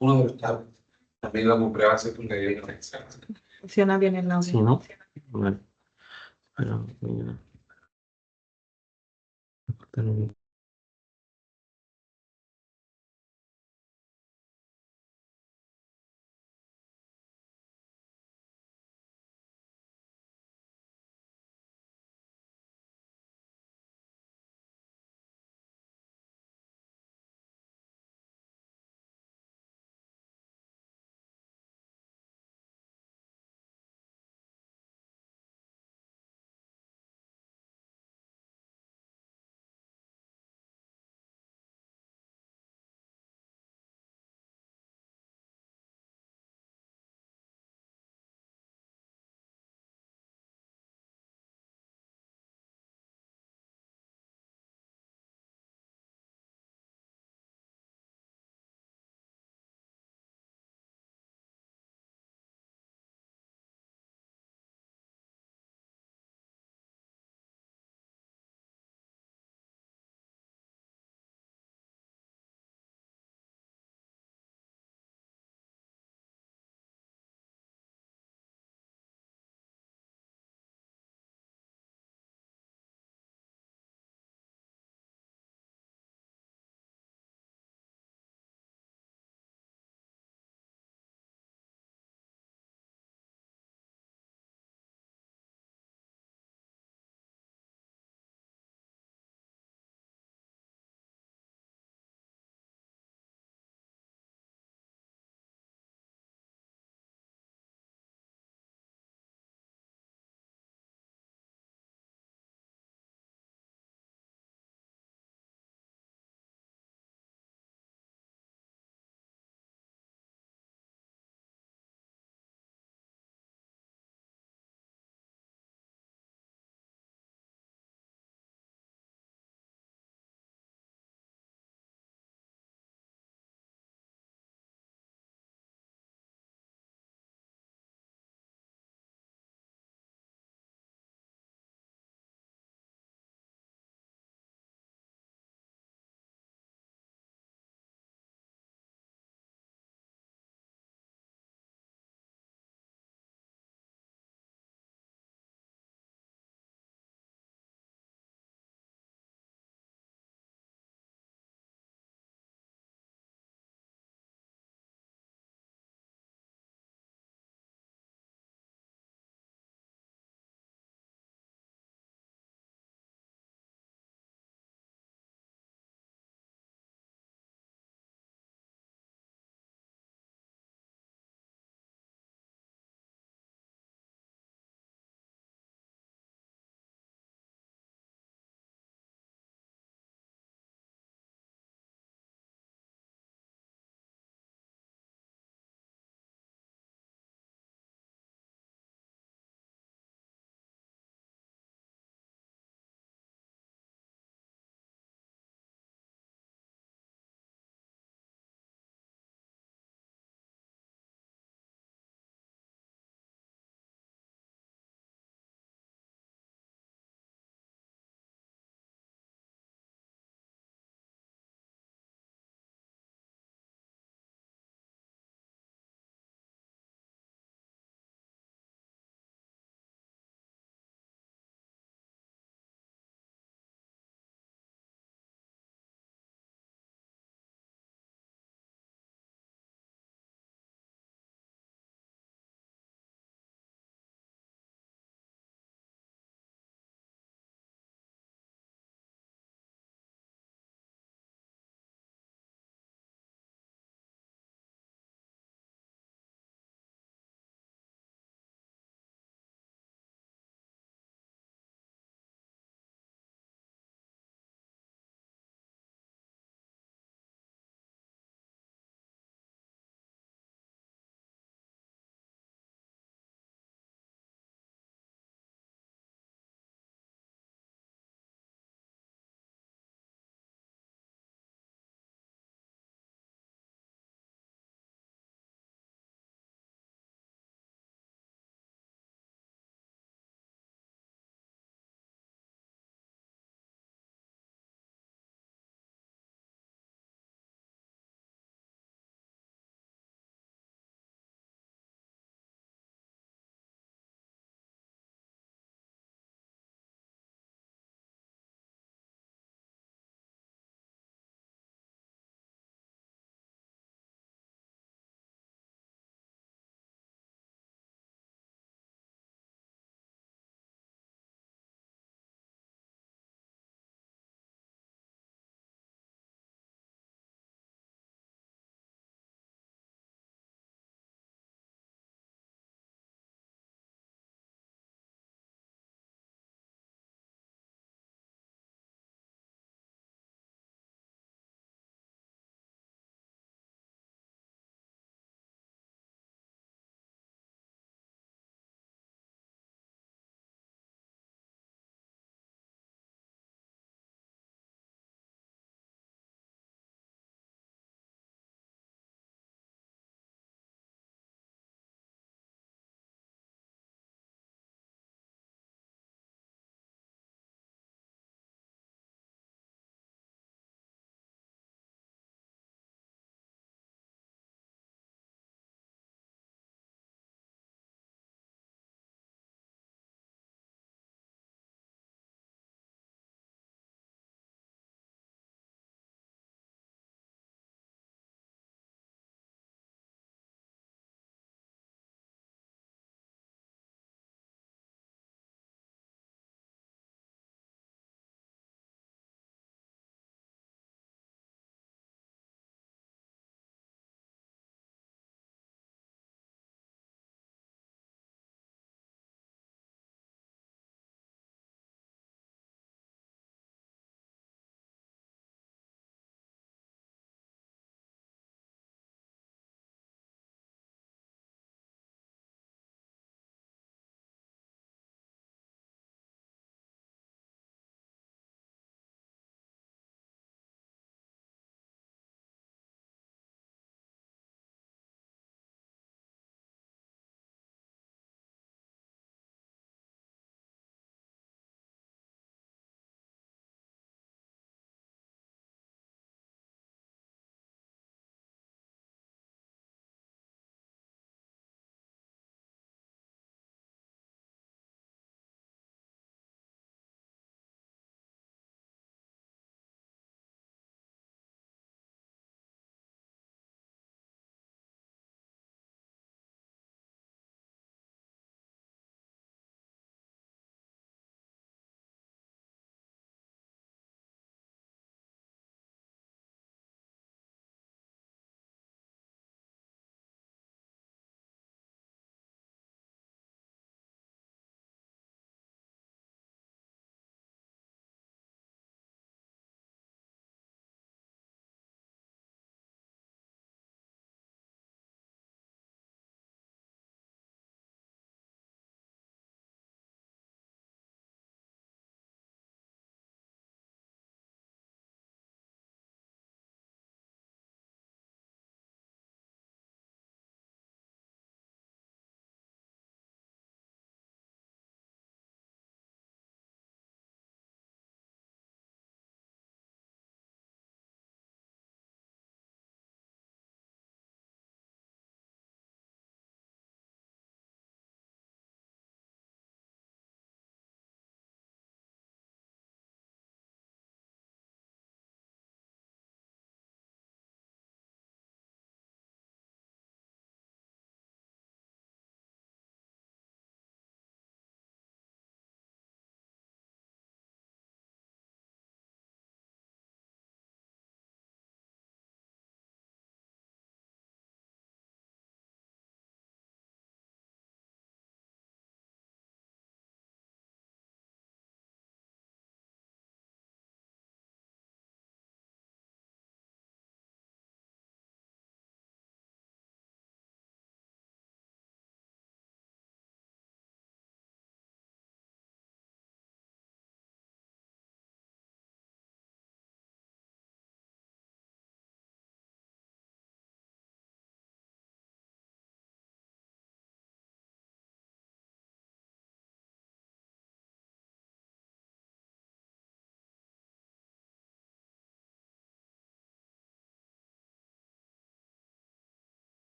Uno de los tablet. También la compré hace porque Funciona bien el Sí, audio. ¿no? Bueno, pero, mira,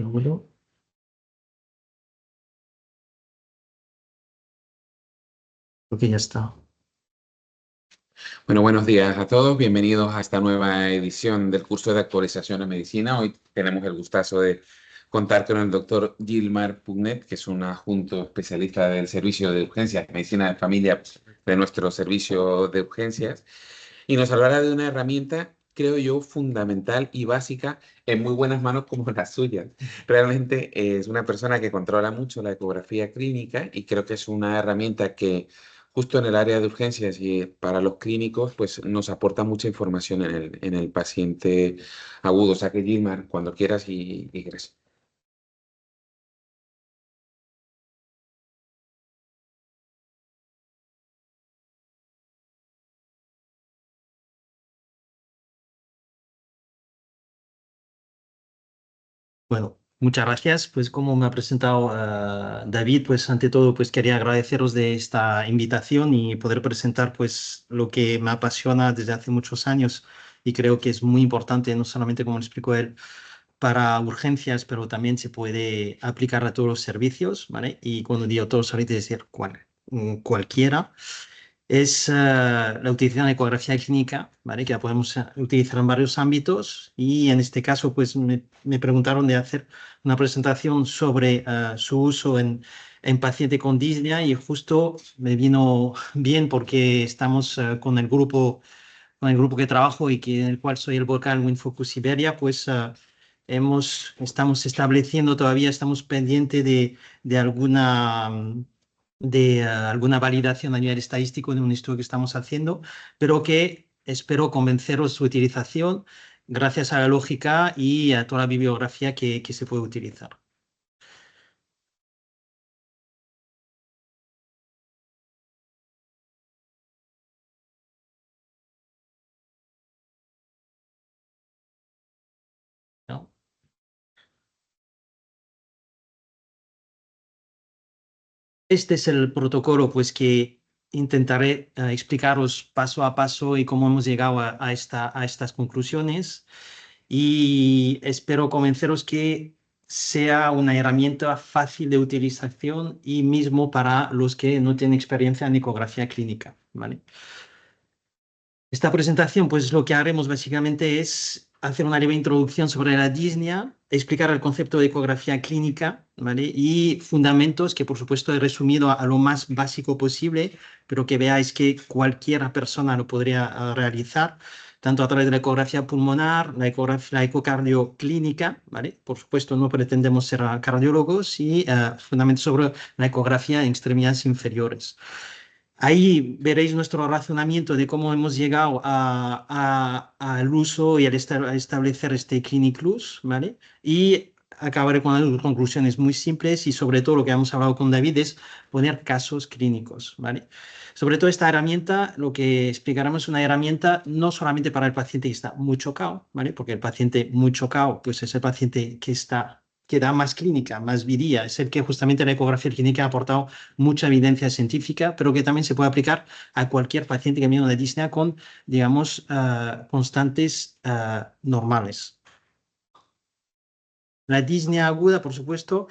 fenómeno. Creo que ya está. Bueno, buenos días a todos. Bienvenidos a esta nueva edición del curso de actualización en medicina. Hoy tenemos el gustazo de contar con el doctor Gilmar Pugnet, que es un adjunto especialista del servicio de urgencias, medicina de familia de nuestro servicio de urgencias, y nos hablará de una herramienta, creo yo, fundamental y básica en muy buenas manos como las suyas. Realmente es una persona que controla mucho la ecografía clínica y creo que es una herramienta que justo en el área de urgencias y para los clínicos, pues nos aporta mucha información en el paciente agudo. O sea que Gilmar, cuando quieras y gracias. Bueno, muchas gracias. Pues como me ha presentado David, pues ante todo pues quería agradeceros de esta invitación y poder presentar pues lo que me apasiona desde hace muchos años y creo que es muy importante, no solamente como lo explicó él, para urgencias, pero también se puede aplicar a todos los servicios, ¿vale? Y cuando digo todos los servicios, es decir, cualquiera es la utilización de ecografía clínica, ¿vale? Que la podemos utilizar en varios ámbitos y en este caso pues me preguntaron de hacer una presentación sobre su uso en paciente con disnea y justo me vino bien porque estamos con el grupo que trabajo y que, en el cual soy el vocal WinFocus Siberia, pues estamos estableciendo todavía, estamos pendientes de alguna validación a nivel estadístico de un estudio que estamos haciendo, pero que espero convenceros de su utilización gracias a la lógica y a toda la bibliografía que se puede utilizar. ¿No? Este es el protocolo pues, que intentaré explicaros paso a paso y cómo hemos llegado a estas conclusiones. Y espero convenceros que sea una herramienta fácil de utilización y mismo para los que no tienen experiencia en ecografía clínica, ¿vale? Esta presentación, pues lo que haremos básicamente es hacer una leve introducción sobre la disnea, explicar el concepto de ecografía clínica, ¿vale? Y fundamentos que, por supuesto, he resumido a lo más básico posible, pero que veáis que cualquier persona lo podría realizar, tanto a través de la ecografía pulmonar, la ecocardio clínica, ¿vale? Por supuesto, no pretendemos ser cardiólogos y fundamentos sobre la ecografía en extremidades inferiores. Ahí veréis nuestro razonamiento de cómo hemos llegado al uso y al establecer este Clinic Plus, ¿vale? Y acabaré con las conclusiones muy simples y sobre todo lo que hemos hablado con David es poner casos clínicos, ¿vale? Sobre todo esta herramienta, lo que explicaremos es una herramienta no solamente para el paciente que está muy chocado, ¿vale? Porque el paciente muy chocado, pues es el paciente que da más clínica, más viría, es el que justamente la ecografía clínica ha aportado mucha evidencia científica, pero que también se puede aplicar a cualquier paciente que viene de disnea con, digamos, constantes normales. La disnea aguda, por supuesto,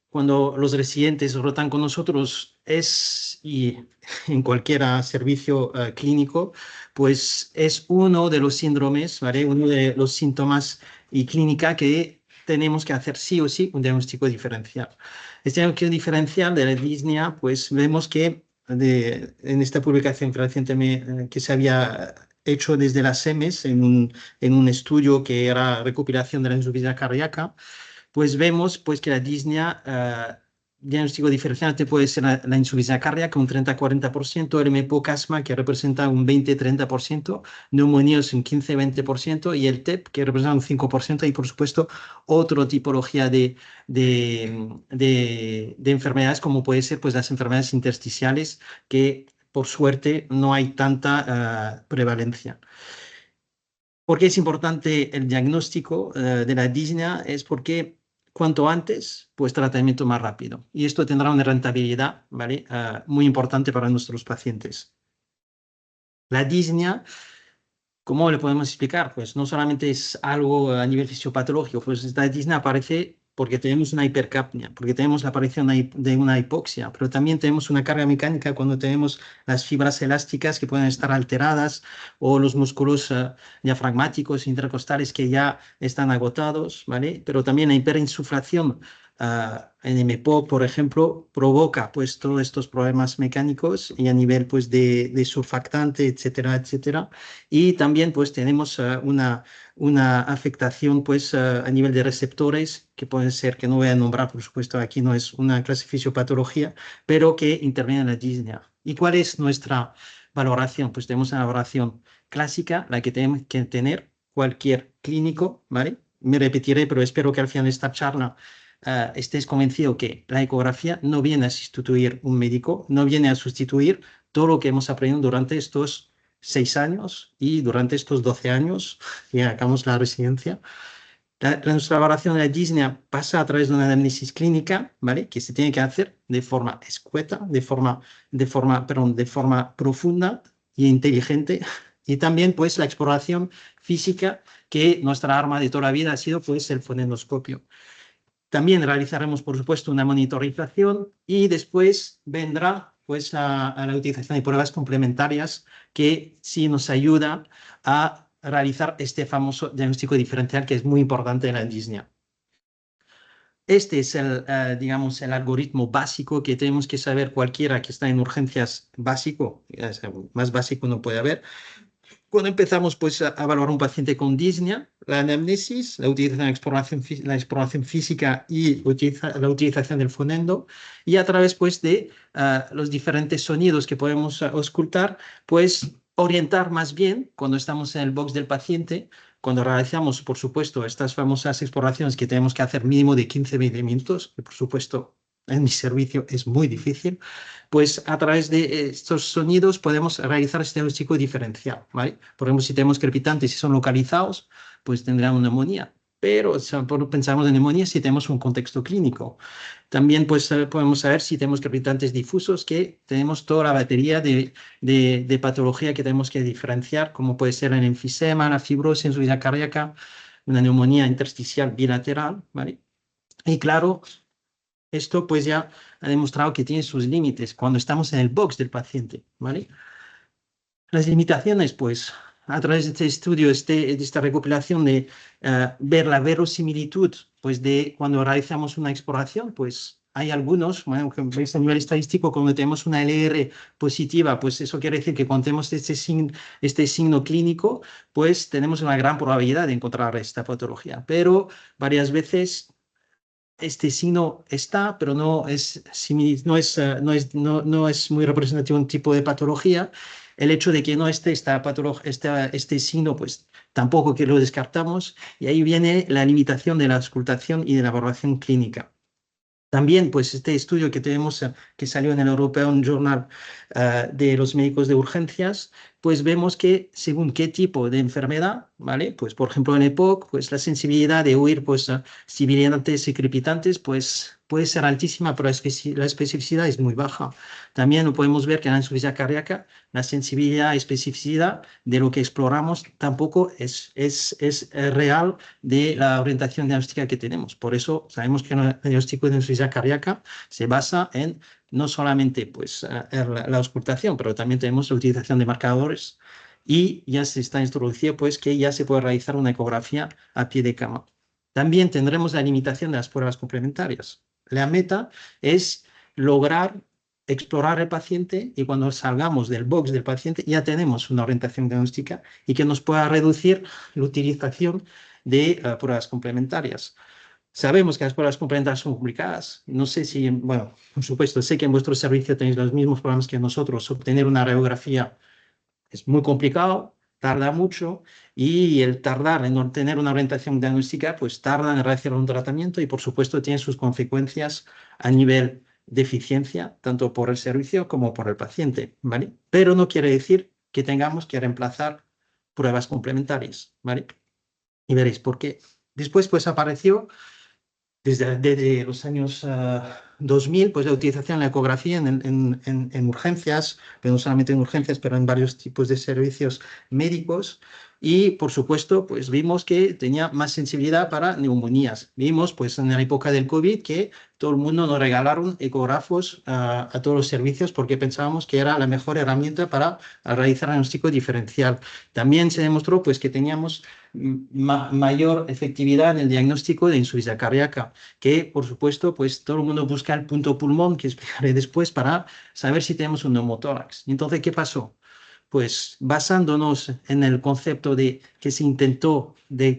cuando los residentes rotan con nosotros y en cualquier servicio clínico, pues es uno de los síndromes, ¿vale? Uno de los síntomas y clínica que tenemos que hacer sí o sí un diagnóstico diferencial. Este diagnóstico diferencial de la disnea, pues vemos que en esta publicación recientemente que se había hecho desde la SEMES en un estudio que era recopilación de la insuficiencia cardíaca, pues vemos pues, que la disnea, diagnóstico diferencial puede ser la insuficiencia cardíaca, un 30-40%, el MPOC-asma, que representa un 20-30%, neumonías un 15-20%, y el TEP, que representa un 5%, y por supuesto, otra tipología de enfermedades, como puede ser pues, las enfermedades intersticiales, que por suerte no hay tanta prevalencia. ¿Por qué es importante el diagnóstico de la disnea? Es porque cuanto antes, pues tratamiento más rápido. Y esto tendrá una rentabilidad, ¿vale? Muy importante para nuestros pacientes. La disnea, ¿cómo le podemos explicar? Pues no solamente es algo a nivel fisiopatológico, pues la disnea aparece porque tenemos una hipercapnia, porque tenemos la aparición de una hipoxia, pero también tenemos una carga mecánica cuando tenemos las fibras elásticas que pueden estar alteradas o los músculos diafragmáticos, intercostales que ya están agotados, ¿vale? Pero también la hiperinsuflación en MPOC, por ejemplo, provoca pues todos estos problemas mecánicos y a nivel pues de surfactante, etcétera, etcétera. Y también pues tenemos una afectación pues a nivel de receptores que pueden ser, que no voy a nombrar, por supuesto, aquí no es una clase de fisiopatología, pero que intervienen en la disnea. ¿Y cuál es nuestra valoración? Pues tenemos una valoración clásica, la que tenemos que tener cualquier clínico, ¿vale? Me repetiré, pero espero que al final de esta charla estéis convencidos que la ecografía no viene a sustituir un médico, no viene a sustituir todo lo que hemos aprendido durante estos 6 años y durante estos 12 años que acabamos la residencia. Nuestra valoración de la disnea pasa a través de una anamnesis clínica, ¿vale? Que se tiene que hacer de forma escueta, de forma profunda e inteligente. Y también, pues, la exploración física, que nuestra arma de toda la vida ha sido, pues, el fonendoscopio. También realizaremos, por supuesto, una monitorización y después vendrá pues, a la utilización de pruebas complementarias que sí nos ayuda a realizar este famoso diagnóstico diferencial que es muy importante en la disnea. Este es digamos, el algoritmo básico que tenemos que saber cualquiera que está en urgencias básico, más básico no puede haber. Cuando empezamos pues, a evaluar un paciente con disnea, la anamnesis, la utilización de la exploración física y la utilización del fonendo, y a través pues, de los diferentes sonidos que podemos auscultar, pues orientar más bien cuando estamos en el box del paciente, cuando realizamos, por supuesto, estas famosas exploraciones que tenemos que hacer mínimo de 15 milímetros, que por supuesto en mi servicio es muy difícil, pues a través de estos sonidos podemos realizar este diagnóstico diferencial, ¿vale? Por ejemplo, si tenemos crepitantes y son localizados, pues tendrán una neumonía. Pero pensamos en neumonía si tenemos un contexto clínico. También pues, podemos saber si tenemos crepitantes difusos, que tenemos toda la batería de patología que tenemos que diferenciar, como puede ser el enfisema, la fibrosis, insuficiencia cardíaca, una neumonía intersticial bilateral, ¿vale? Y claro, esto pues ya ha demostrado que tiene sus límites cuando estamos en el box del paciente, ¿vale? Las limitaciones, pues, a través de este estudio, de esta recopilación de ver la verosimilitud, pues, de cuando realizamos una exploración, pues, hay algunos, bueno, que veis a nivel estadístico, cuando tenemos una LR positiva, pues eso quiere decir que cuando tenemos este signo clínico, pues tenemos una gran probabilidad de encontrar esta patología. Pero varias veces este signo está, pero no es muy representativo de un tipo de patología. El hecho de que no esté este signo, pues tampoco que lo descartamos, y ahí viene la limitación de la auscultación y de la valoración clínica. También, pues, este estudio que tenemos, que salió en el European Journal de los médicos de urgencias, pues vemos que según qué tipo de enfermedad, ¿vale? Pues, por ejemplo, en EPOC, pues la sensibilidad de oír, pues, sibilantes y crepitantes, pues, puede ser altísima, pero la especificidad es muy baja. También podemos ver que en la insuficiencia cardíaca, la sensibilidad y especificidad de lo que exploramos tampoco es real de la orientación diagnóstica que tenemos. Por eso sabemos que el diagnóstico de insuficiencia cardíaca se basa en no solamente pues, la auscultación, pero también tenemos la utilización de marcadores y ya se está introducido pues, que ya se puede realizar una ecografía a pie de cama. También tendremos la limitación de las pruebas complementarias. La meta es lograr explorar el paciente y cuando salgamos del box del paciente ya tenemos una orientación diagnóstica y que nos pueda reducir la utilización de pruebas complementarias. Sabemos que las pruebas complementarias son complicadas. No sé si, bueno, por supuesto, sé que en vuestro servicio tenéis los mismos problemas que nosotros. Obtener una radiografía es muy complicado, tarda mucho y el tardar en obtener una orientación diagnóstica, pues tarda en realizar un tratamiento y, por supuesto, tiene sus consecuencias a nivel de eficiencia, tanto por el servicio como por el paciente, ¿vale? Pero no quiere decir que tengamos que reemplazar pruebas complementarias, ¿vale? Y veréis por qué. Después, pues apareció desde los años 2000, pues la utilización de la ecografía en urgencias, pero no solamente en urgencias, pero en varios tipos de servicios médicos. Y, por supuesto, pues vimos que tenía más sensibilidad para neumonías. Vimos, pues en la época del COVID, que todo el mundo nos regalaron ecógrafos a todos los servicios porque pensábamos que era la mejor herramienta para realizar diagnóstico diferencial. También se demostró, pues, que teníamos mayor efectividad en el diagnóstico de insuficiencia cardíaca, que, por supuesto, pues todo el mundo busca el punto pulmón, que explicaré después, para saber si tenemos un neumotórax. Entonces, ¿qué pasó? Pues basándonos en el concepto de que se intentó de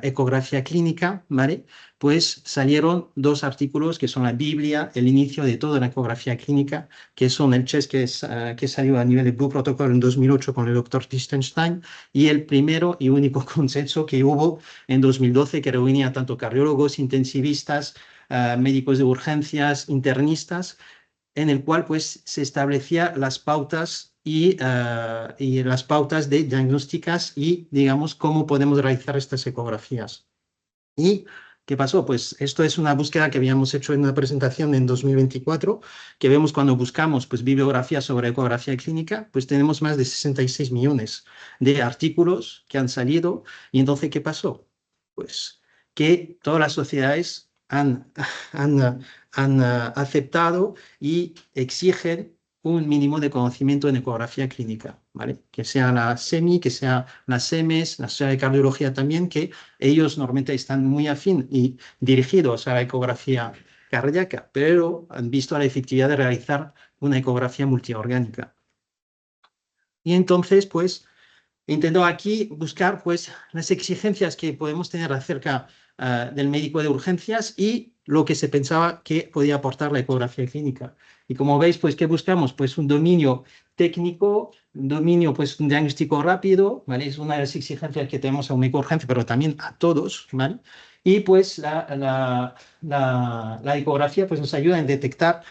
ecografía clínica, ¿vale? Pues salieron dos artículos que son la Biblia, el inicio de toda la ecografía clínica, que son el CHESS que salió a nivel de Blue Protocol en 2008 con el doctor Lichtenstein, y el primero y único consenso que hubo en 2012 que reunía tanto cardiólogos, intensivistas, médicos de urgencias, internistas, en el cual pues se establecía las pautas y las pautas de diagnósticas y, digamos, cómo podemos realizar estas ecografías. ¿Y qué pasó? Pues esto es una búsqueda que habíamos hecho en una presentación en 2024, que vemos cuando buscamos pues, bibliografía sobre ecografía clínica, pues tenemos más de 66 millones de artículos que han salido. Y entonces, ¿qué pasó? Pues que todas las sociedades han aceptado y exigen un mínimo de conocimiento en ecografía clínica, ¿vale? Que sea la SEMI, que sea la SEMES, la Sociedad de Cardiología también, que ellos normalmente están muy afín y dirigidos a la ecografía cardíaca, pero han visto la efectividad de realizar una ecografía multiorgánica. Y entonces, pues, intento aquí buscar pues, las exigencias que podemos tener acerca del médico de urgencias y lo que se pensaba que podía aportar la ecografía clínica. Y como veis, pues, ¿qué buscamos? Pues un dominio técnico, un dominio, pues, un diagnóstico rápido, ¿vale? Es una de las exigencias que tenemos a un médico de urgencia, pero también a todos, ¿vale? Y pues la ecografía pues, nos ayuda a detectar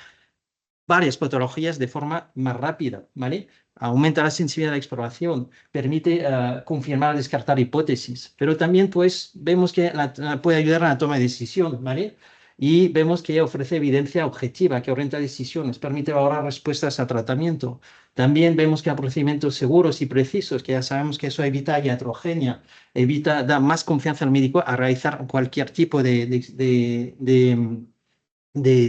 varias patologías de forma más rápida, ¿vale? Aumenta la sensibilidad de la exploración, permite confirmar, descartar hipótesis, pero también pues vemos que puede ayudar a la toma de decisión, ¿vale? Y vemos que ofrece evidencia objetiva, que orienta decisiones, permite valorar respuestas a tratamiento. También vemos que hay procedimientos seguros y precisos, que ya sabemos que eso evita iatrogenia, da más confianza al médico a realizar cualquier tipo de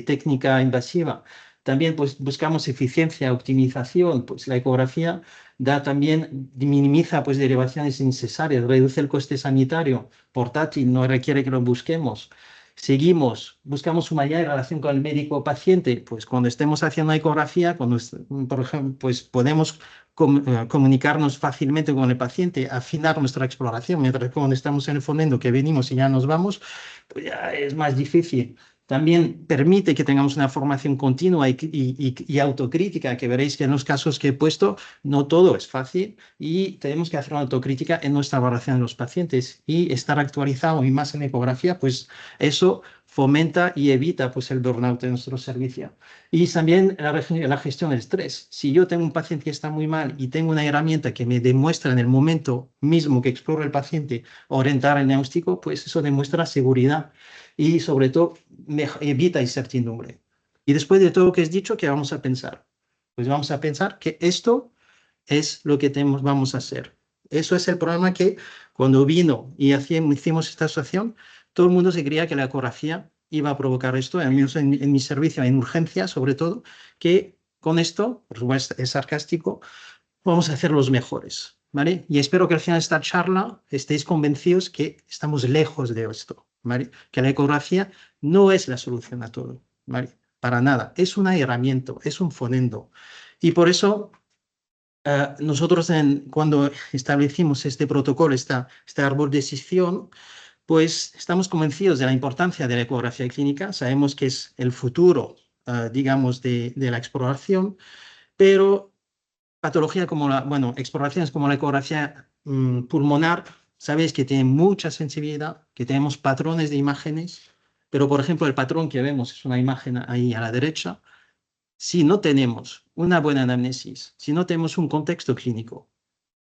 técnica invasiva. También pues, buscamos eficiencia, optimización, pues la ecografía da también, minimiza pues, derivaciones innecesarias, reduce el coste sanitario, portátil, no requiere que lo busquemos. Seguimos, buscamos humanidad en relación con el médico paciente, pues cuando estemos haciendo una ecografía, cuando, por ejemplo, pues podemos comunicarnos fácilmente con el paciente, afinar nuestra exploración, mientras que cuando estamos en el fonendo que venimos y ya nos vamos, pues ya es más difícil. También permite que tengamos una formación continua y autocrítica, que veréis que en los casos que he puesto no todo es fácil y tenemos que hacer una autocrítica en nuestra evaluación de los pacientes y estar actualizado y más en ecografía, pues eso fomenta y evita pues, el burnout en nuestro servicio. Y también la gestión del estrés. Si yo tengo un paciente que está muy mal y tengo una herramienta que me demuestra en el momento mismo que exploro el paciente orientar el diagnóstico, pues eso demuestra seguridad y sobre todo evita incertidumbre. Y después de todo lo que has dicho, ¿qué vamos a pensar? Pues vamos a pensar que esto es lo que vamos a hacer. Eso es el problema que cuando vino y hicimos esta asociación, todo el mundo se creía que la ecografía iba a provocar esto, al menos en mi servicio, en urgencia sobre todo, que con esto, por supuesto es sarcástico, vamos a ser los mejores, ¿vale? Y espero que al final de esta charla estéis convencidos que estamos lejos de esto, ¿vale? Que la ecografía no es la solución a todo, ¿vale? Para nada, es una herramienta, es un fonendo. Y por eso nosotros cuando establecimos este protocolo, este árbol de decisión, pues estamos convencidos de la importancia de la ecografía clínica, sabemos que es el futuro, digamos, de la exploración, pero patología como exploraciones como la ecografía pulmonar, sabéis que tiene mucha sensibilidad, que tenemos patrones de imágenes, pero por ejemplo el patrón que vemos es una imagen ahí a la derecha. Si no tenemos una buena anamnesis, si no tenemos un contexto clínico,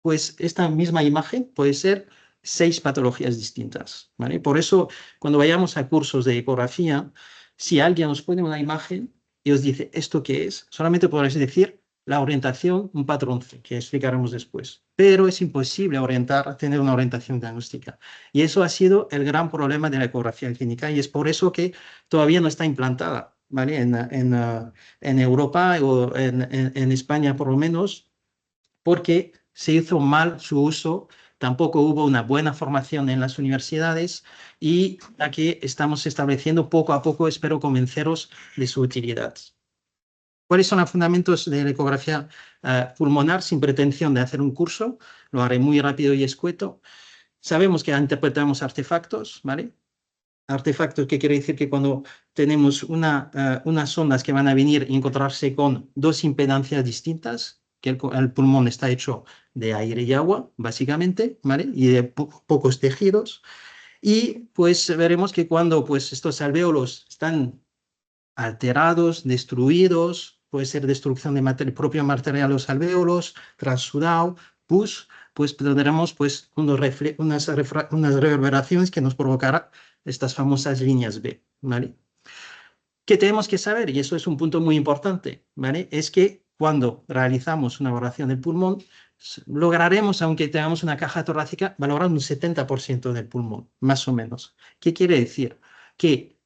pues esta misma imagen puede ser 6 patologías distintas, ¿vale? Por eso, cuando vayamos a cursos de ecografía, Si alguien os pone una imagen y os dice, ¿esto qué es? Solamente podréis decir la orientación, un patrón C, que explicaremos después. Pero es imposible tener una orientación diagnóstica. Y eso ha sido el gran problema de la ecografía clínica y es por eso que todavía no está implantada, ¿vale? En Europa o en España por lo menos, porque se hizo mal su uso, tampoco hubo una buena formación en las universidades y aquí estamos estableciendo poco a poco, espero convenceros de su utilidad. ¿Cuáles son los fundamentos de la ecografía pulmonar sin pretensión de hacer un curso? Lo haré muy rápido y escueto. Sabemos que interpretamos artefactos, ¿vale? Artefactos, que quiere decir que cuando tenemos unas ondas que van a venir y encontrarse con dos impedancias distintas, que el pulmón está hecho de aire y agua, básicamente, ¿vale? Y de pocos tejidos. Y pues veremos que cuando pues, estos alvéolos están alterados, destruidos, puede ser destrucción de propio material de los alvéolos, transudado, pus, pues tendremos pues, unas reverberaciones que nos provocarán estas famosas líneas B, ¿vale? ¿Qué tenemos que saber? Y eso es un punto muy importante, ¿vale? Es que cuando realizamos una valoración del pulmón, lograremos, aunque tengamos una caja torácica, valorar un 70% del pulmón, más o menos. ¿Qué quiere decir? Que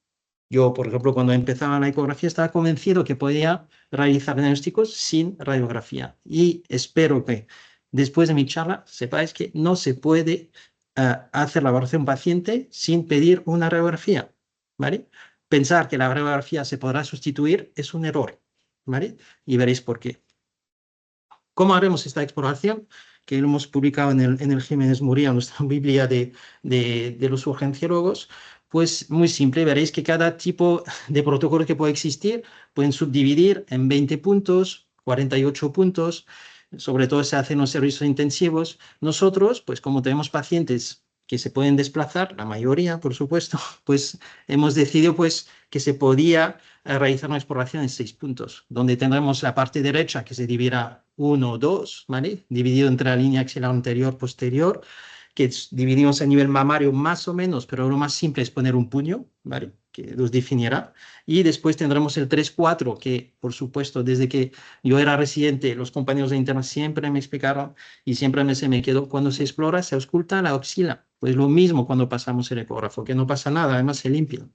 yo, por ejemplo, cuando empezaba la ecografía estaba convencido que podía realizar diagnósticos sin radiografía. Y espero que después de mi charla sepáis que no se puede hacer la valoración paciente sin pedir una radiografía, ¿vale? Pensar que la radiografía se podrá sustituir es un error, ¿vale? Y veréis por qué. ¿Cómo haremos esta exploración? Que lo hemos publicado en el Jiménez Muría, nuestra Biblia de los urgenciólogos. Pues muy simple, veréis que cada tipo de protocolo que puede existir pueden subdividir en 20 puntos, 48 puntos, sobre todo se hacen los servicios intensivos. Nosotros, pues como tenemos pacientes que se pueden desplazar, la mayoría, por supuesto, pues hemos decidido pues, que se podía realizar una exploración en 6 puntos, donde tendremos la parte derecha que se dividirá 1, 2, ¿vale? Dividido entre la línea axilar anterior-posterior, que dividimos a nivel mamario más o menos, pero lo más simple es poner un puño, ¿vale? Que los definiera. Y después tendremos el 3-4, que por supuesto, desde que yo era residente, los compañeros de interna siempre me explicaron y siempre se me quedó, cuando se explora, se ausculta la axila. Pues lo mismo cuando pasamos el ecógrafo, que no pasa nada, además se limpia.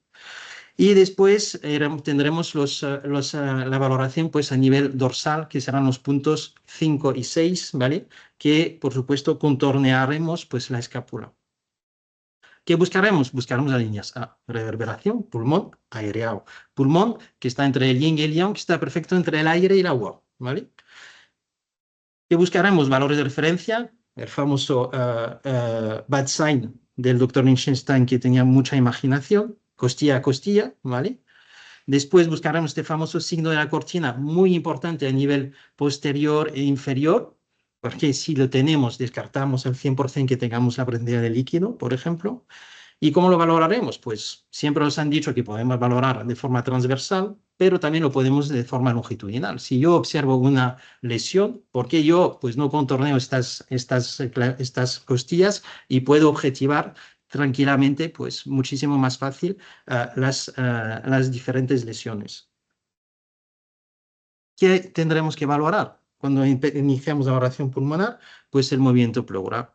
Y después tendremos la valoración pues, a nivel dorsal, que serán los puntos 5 y 6, ¿vale? Que, por supuesto, contornearemos pues, la escápula. ¿Qué buscaremos? Buscaremos las líneas A, reverberación, pulmón, aireado. Pulmón, que está entre el yin y el yang, que está perfecto entre el aire y el agua, ¿vale? ¿Qué buscaremos? Valores de referencia, el famoso bad sign del doctor Lichtenstein, que tenía mucha imaginación, costilla a costilla, ¿vale? Después buscaremos este famoso signo de la cortina, muy importante a nivel posterior e inferior, porque si lo tenemos, descartamos al 100% que tengamos la presencia de líquido, por ejemplo. ¿Y cómo lo valoraremos? Pues siempre nos han dicho que podemos valorar de forma transversal, pero también lo podemos de forma longitudinal. Si yo observo una lesión, ¿por qué yo pues, no contorneo estas costillas y puedo objetivar tranquilamente, pues muchísimo más fácil las diferentes lesiones? ¿Qué tendremos que valorar cuando iniciamos la valoración pulmonar? Pues el movimiento pleural.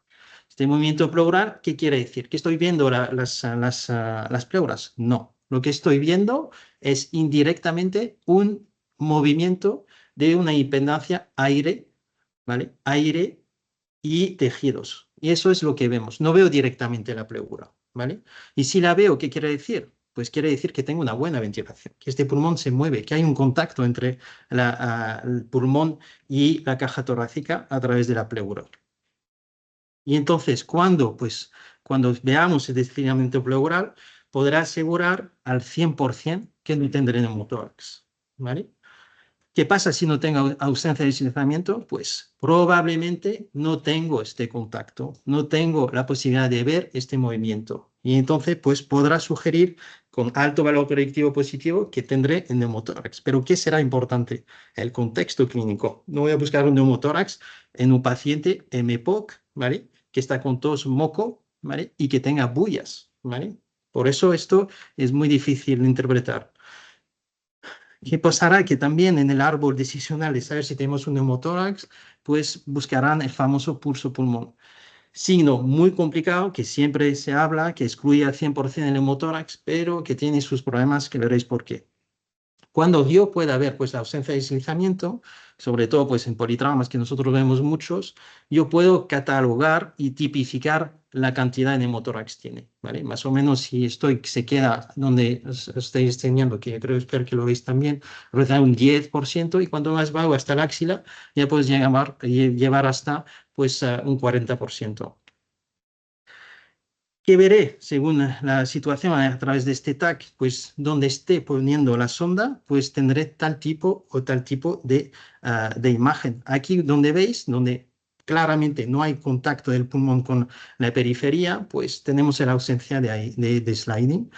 Este movimiento pleural, ¿qué quiere decir? ¿Que estoy viendo las pleuras? No. Lo que estoy viendo es indirectamente un movimiento de una impedancia aire, ¿vale? Aire y tejidos. Y eso es lo que vemos. No veo directamente la pleura, ¿vale? Y si la veo, ¿qué quiere decir? Pues quiere decir que tengo una buena ventilación, que este pulmón se mueve, que hay un contacto entre el pulmón y la caja torácica a través de la pleura. Y entonces, pues, cuando veamos el desfilamiento pleural, podrá asegurar al 100% que no tendré neumotórax, ¿vale? ¿Qué pasa si no tengo ausencia de deslizamiento? Pues probablemente no tengo este contacto, no tengo la posibilidad de ver este movimiento. Y entonces, pues podrá sugerir con alto valor predictivo positivo que tendré el neumotórax. Pero ¿qué será importante? El contexto clínico. No voy a buscar un neumotórax en un paciente MPOC, ¿vale? Que está con tos, moco, ¿vale? Y que tenga bullas, ¿vale? Por eso esto es muy difícil de interpretar. ¿Qué pasará? Que también en el árbol decisional de saber si tenemos un neumotórax, pues buscarán el famoso pulso pulmón. Signo muy complicado que siempre se habla, que excluye al 100% el neumotórax, pero que tiene sus problemas, que veréis por qué. Cuando yo pueda ver pues, la ausencia de deslizamiento, sobre todo pues, en politraumas que nosotros vemos muchos, yo puedo catalogar y tipificar la cantidad de neumotórax tiene, ¿vale? Más o menos si se queda donde estáis teniendo, que creo, espero que lo veis también, da un 10%, y cuanto más bajo hasta la axila, ya puedes llevar hasta pues, un 40%. ¿Qué veré según la situación a través de este tag? Pues donde esté poniendo la sonda, pues tendré tal tipo o tal tipo de imagen. Aquí donde veis, donde claramente no hay contacto del pulmón con la periferia, pues tenemos la ausencia de sliding.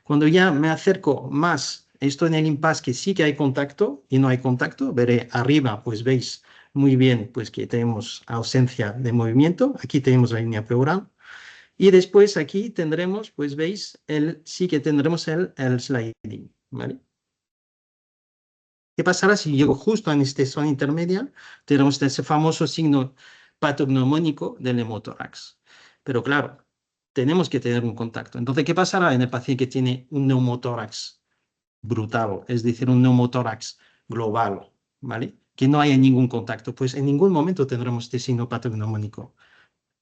Cuando ya me acerco más, esto en el impasse que sí que hay contacto y no hay contacto, veré arriba, pues veis muy bien pues que tenemos ausencia de movimiento. Aquí tenemos la línea pleural. Y después aquí tendremos, pues veis, sí que tendremos el sliding, ¿vale? ¿Qué pasará si llego justo en esta zona intermedia? Tenemos ese famoso signo patognomónico del neumotórax. Pero claro, tenemos que tener un contacto. Entonces, ¿qué pasará en el paciente que tiene un neumotórax brutal, es decir, un neumotórax global, ¿vale? Que no haya ningún contacto. Pues en ningún momento tendremos este signo patognomónico.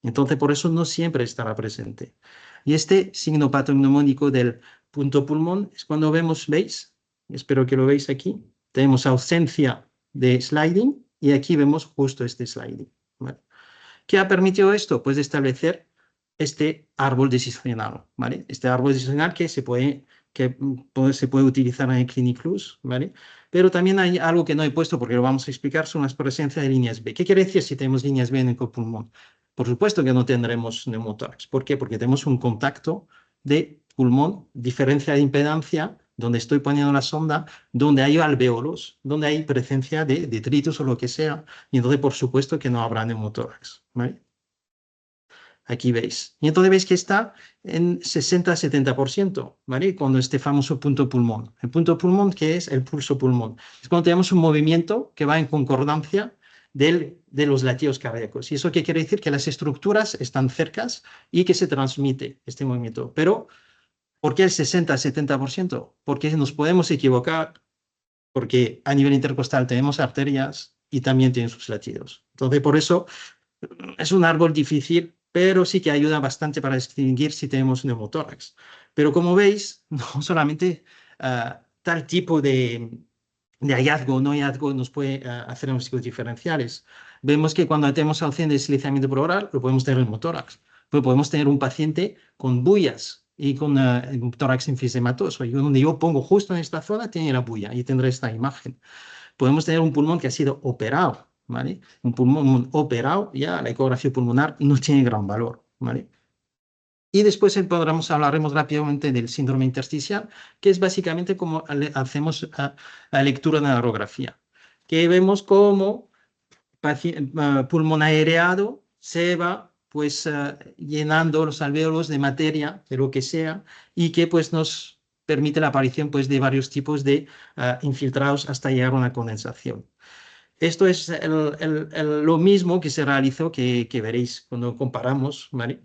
Entonces, por eso no siempre estará presente. Y este signo patognomónico del punto pulmón es cuando vemos, ¿veis? Espero que lo veis aquí. Tenemos ausencia de sliding y aquí vemos justo este sliding, ¿vale? ¿Qué ha permitido esto? Pues establecer este árbol decisional, ¿vale? Este árbol decisional que se puede utilizar en el Cliniclus, ¿vale? Pero también hay algo que no he puesto porque lo vamos a explicar, son las presencias de líneas B. ¿Qué quiere decir si tenemos líneas B en el pulmón? Por supuesto que no tendremos neumotórax. ¿Por qué? Porque tenemos un contacto de pulmón, diferencia de impedancia, donde estoy poniendo la sonda, donde hay alvéolos, donde hay presencia de detritus o lo que sea, y entonces por supuesto que no habrá neumotórax, ¿vale? Aquí veis. Y entonces veis que está en 60-70%, ¿vale? Cuando este famoso punto pulmón. El punto pulmón, ¿qué es? El pulso pulmón. Es cuando tenemos un movimiento que va en concordancia de los latidos cardíacos. ¿Y eso qué quiere decir? Que las estructuras están cercas y que se transmite este movimiento. Pero, ¿por qué el 60-70%? Porque nos podemos equivocar, porque a nivel intercostal tenemos arterias y también tienen sus latidos. Entonces, por eso es un árbol difícil, pero sí que ayuda bastante para distinguir si tenemos neumotórax. Pero como veis, no solamente tal tipo de hallazgo o no hallazgo nos puede hacer diagnósticos diferenciales. Vemos que cuando tenemos ausencia de deslizamiento pleural, lo podemos tener en neumotórax. Pero podemos tener un paciente con bullas y con un tórax enfisematoso. Y donde yo pongo justo en esta zona, tiene la bulla y tendré esta imagen. Podemos tener un pulmón que ha sido operado, ¿vale? Un pulmón operado, ya la ecografía pulmonar no tiene gran valor, ¿vale? Y después hablaremos rápidamente del síndrome intersticial, que es básicamente como hacemos la lectura de la radiografía, que vemos como pulmón aereado se va pues llenando los alvéolos de materia, de lo que sea, y que pues nos permite la aparición pues de varios tipos de infiltrados hasta llegar a una condensación. Esto es lo mismo que se realizó, que veréis cuando comparamos, ¿vale?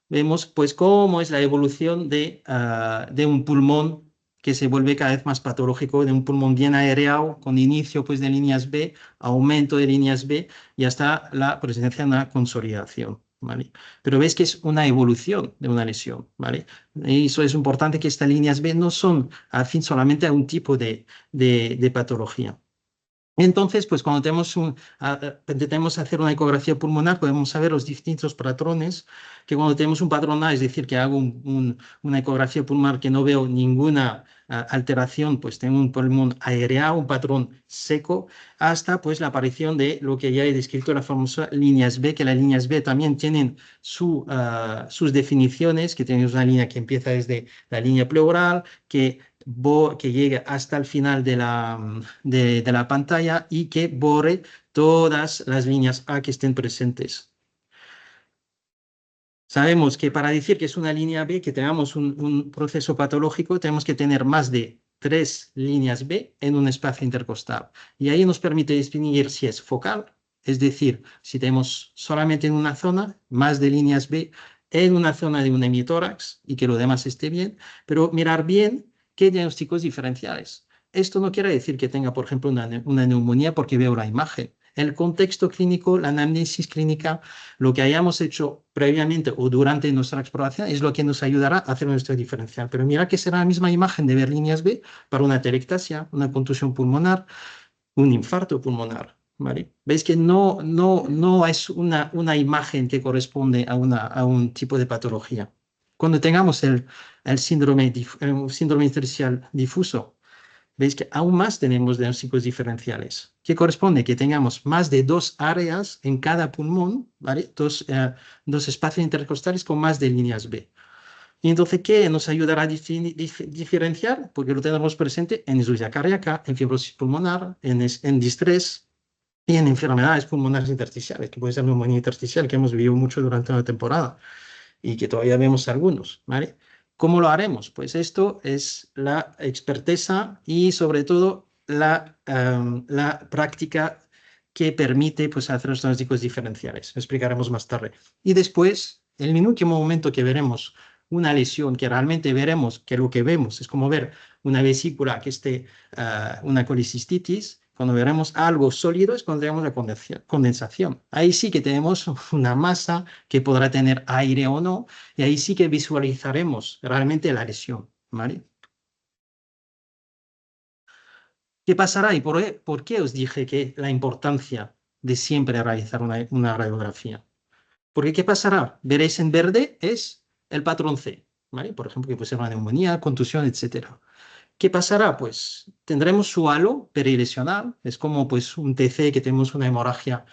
Vemos pues cómo es la evolución de un pulmón que se vuelve cada vez más patológico, de un pulmón bien aereado, con inicio pues de líneas B, aumento de líneas B y hasta la presencia de una consolidación, ¿vale? Pero veis que es una evolución de una lesión, ¿vale? Y eso es importante, que estas líneas B no son afín solamente a un tipo de patología. Entonces, pues cuando intentemos hacer una ecografía pulmonar, podemos saber los distintos patrones, que cuando tenemos un patrón A, es decir, que hago una ecografía pulmonar que no veo ninguna alteración, pues tengo un pulmón aereado, un patrón seco, hasta pues la aparición de lo que ya he descrito, las famosas líneas B, que las líneas B también tienen sus definiciones, que tenemos una línea que empieza desde la línea pleural, que llegue hasta el final de la pantalla y que borre todas las líneas A que estén presentes. Sabemos que para decir que es una línea B, que tengamos un proceso patológico, tenemos que tener más de 3 líneas B en un espacio intercostal. Y ahí nos permite distinguir si es focal, es decir, si tenemos solamente en una zona, más de líneas B en una zona de un hemitórax y que lo demás esté bien, pero mirar bien qué diagnósticos diferenciales. Esto no quiere decir que tenga, por ejemplo, una neumonía porque veo la imagen. El contexto clínico, la anamnesis clínica, lo que hayamos hecho previamente o durante nuestra exploración es lo que nos ayudará a hacer nuestro diferencial. Pero mira que será la misma imagen de ver líneas B para una atelectasia, una contusión pulmonar, un infarto pulmonar. ¿Vale? Veis que no es una imagen que corresponde a un tipo de patología. Cuando tengamos el síndrome intersticial difuso, veis que aún más tenemos diagnósticos diferenciales, que corresponde que tengamos más de 2 áreas en cada pulmón, ¿vale? Dos espacios intercostales con más de líneas B. Y entonces, ¿qué nos ayudará a diferenciar? Porque lo tenemos presente en insuficiencia cardíaca, en fibrosis pulmonar, en distrés y en enfermedades pulmonares intersticiales, que puede ser neumonía intersticial, que hemos vivido mucho durante la temporada y que todavía vemos algunos, ¿vale? ¿Cómo lo haremos? Pues esto es la experteza y sobre todo la práctica que permite pues, hacer los diagnósticos diferenciales. Lo explicaremos más tarde. Y después, el último momento que veremos una lesión, que realmente veremos que lo que vemos es como ver una vesícula que esté, una colicistitis, cuando veremos algo sólido es cuando tenemos la condensación. Ahí sí que tenemos una masa que podrá tener aire o no, y ahí sí que visualizaremos realmente la lesión, ¿vale? ¿Qué pasará y por qué os dije que la importancia de siempre realizar una radiografía? Porque ¿qué pasará? Veréis en verde es el patrón C, ¿vale? Por ejemplo, que puede ser una neumonía, contusión, etcétera. ¿Qué pasará? Pues tendremos su halo perilesional, es como pues un TC que tenemos una hemorragia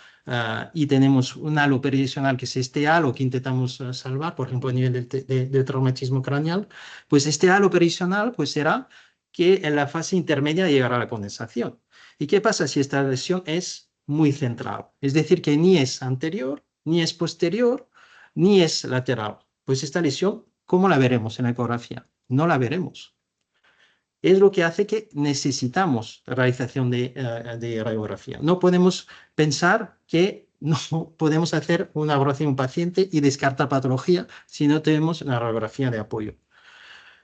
y tenemos un halo perilesional que es este halo que intentamos salvar, por ejemplo, a nivel del traumatismo craneal, pues este halo perilesional pues será que en la fase intermedia llegará a la condensación. ¿Y qué pasa si esta lesión es muy central? Es decir, que ni es anterior, ni es posterior, ni es lateral. Pues esta lesión, ¿cómo la veremos en la ecografía? No la veremos. Es lo que hace que necesitamos realización de radiografía. No podemos pensar que no podemos hacer una evaluación de un paciente y descartar patología si no tenemos una radiografía de apoyo.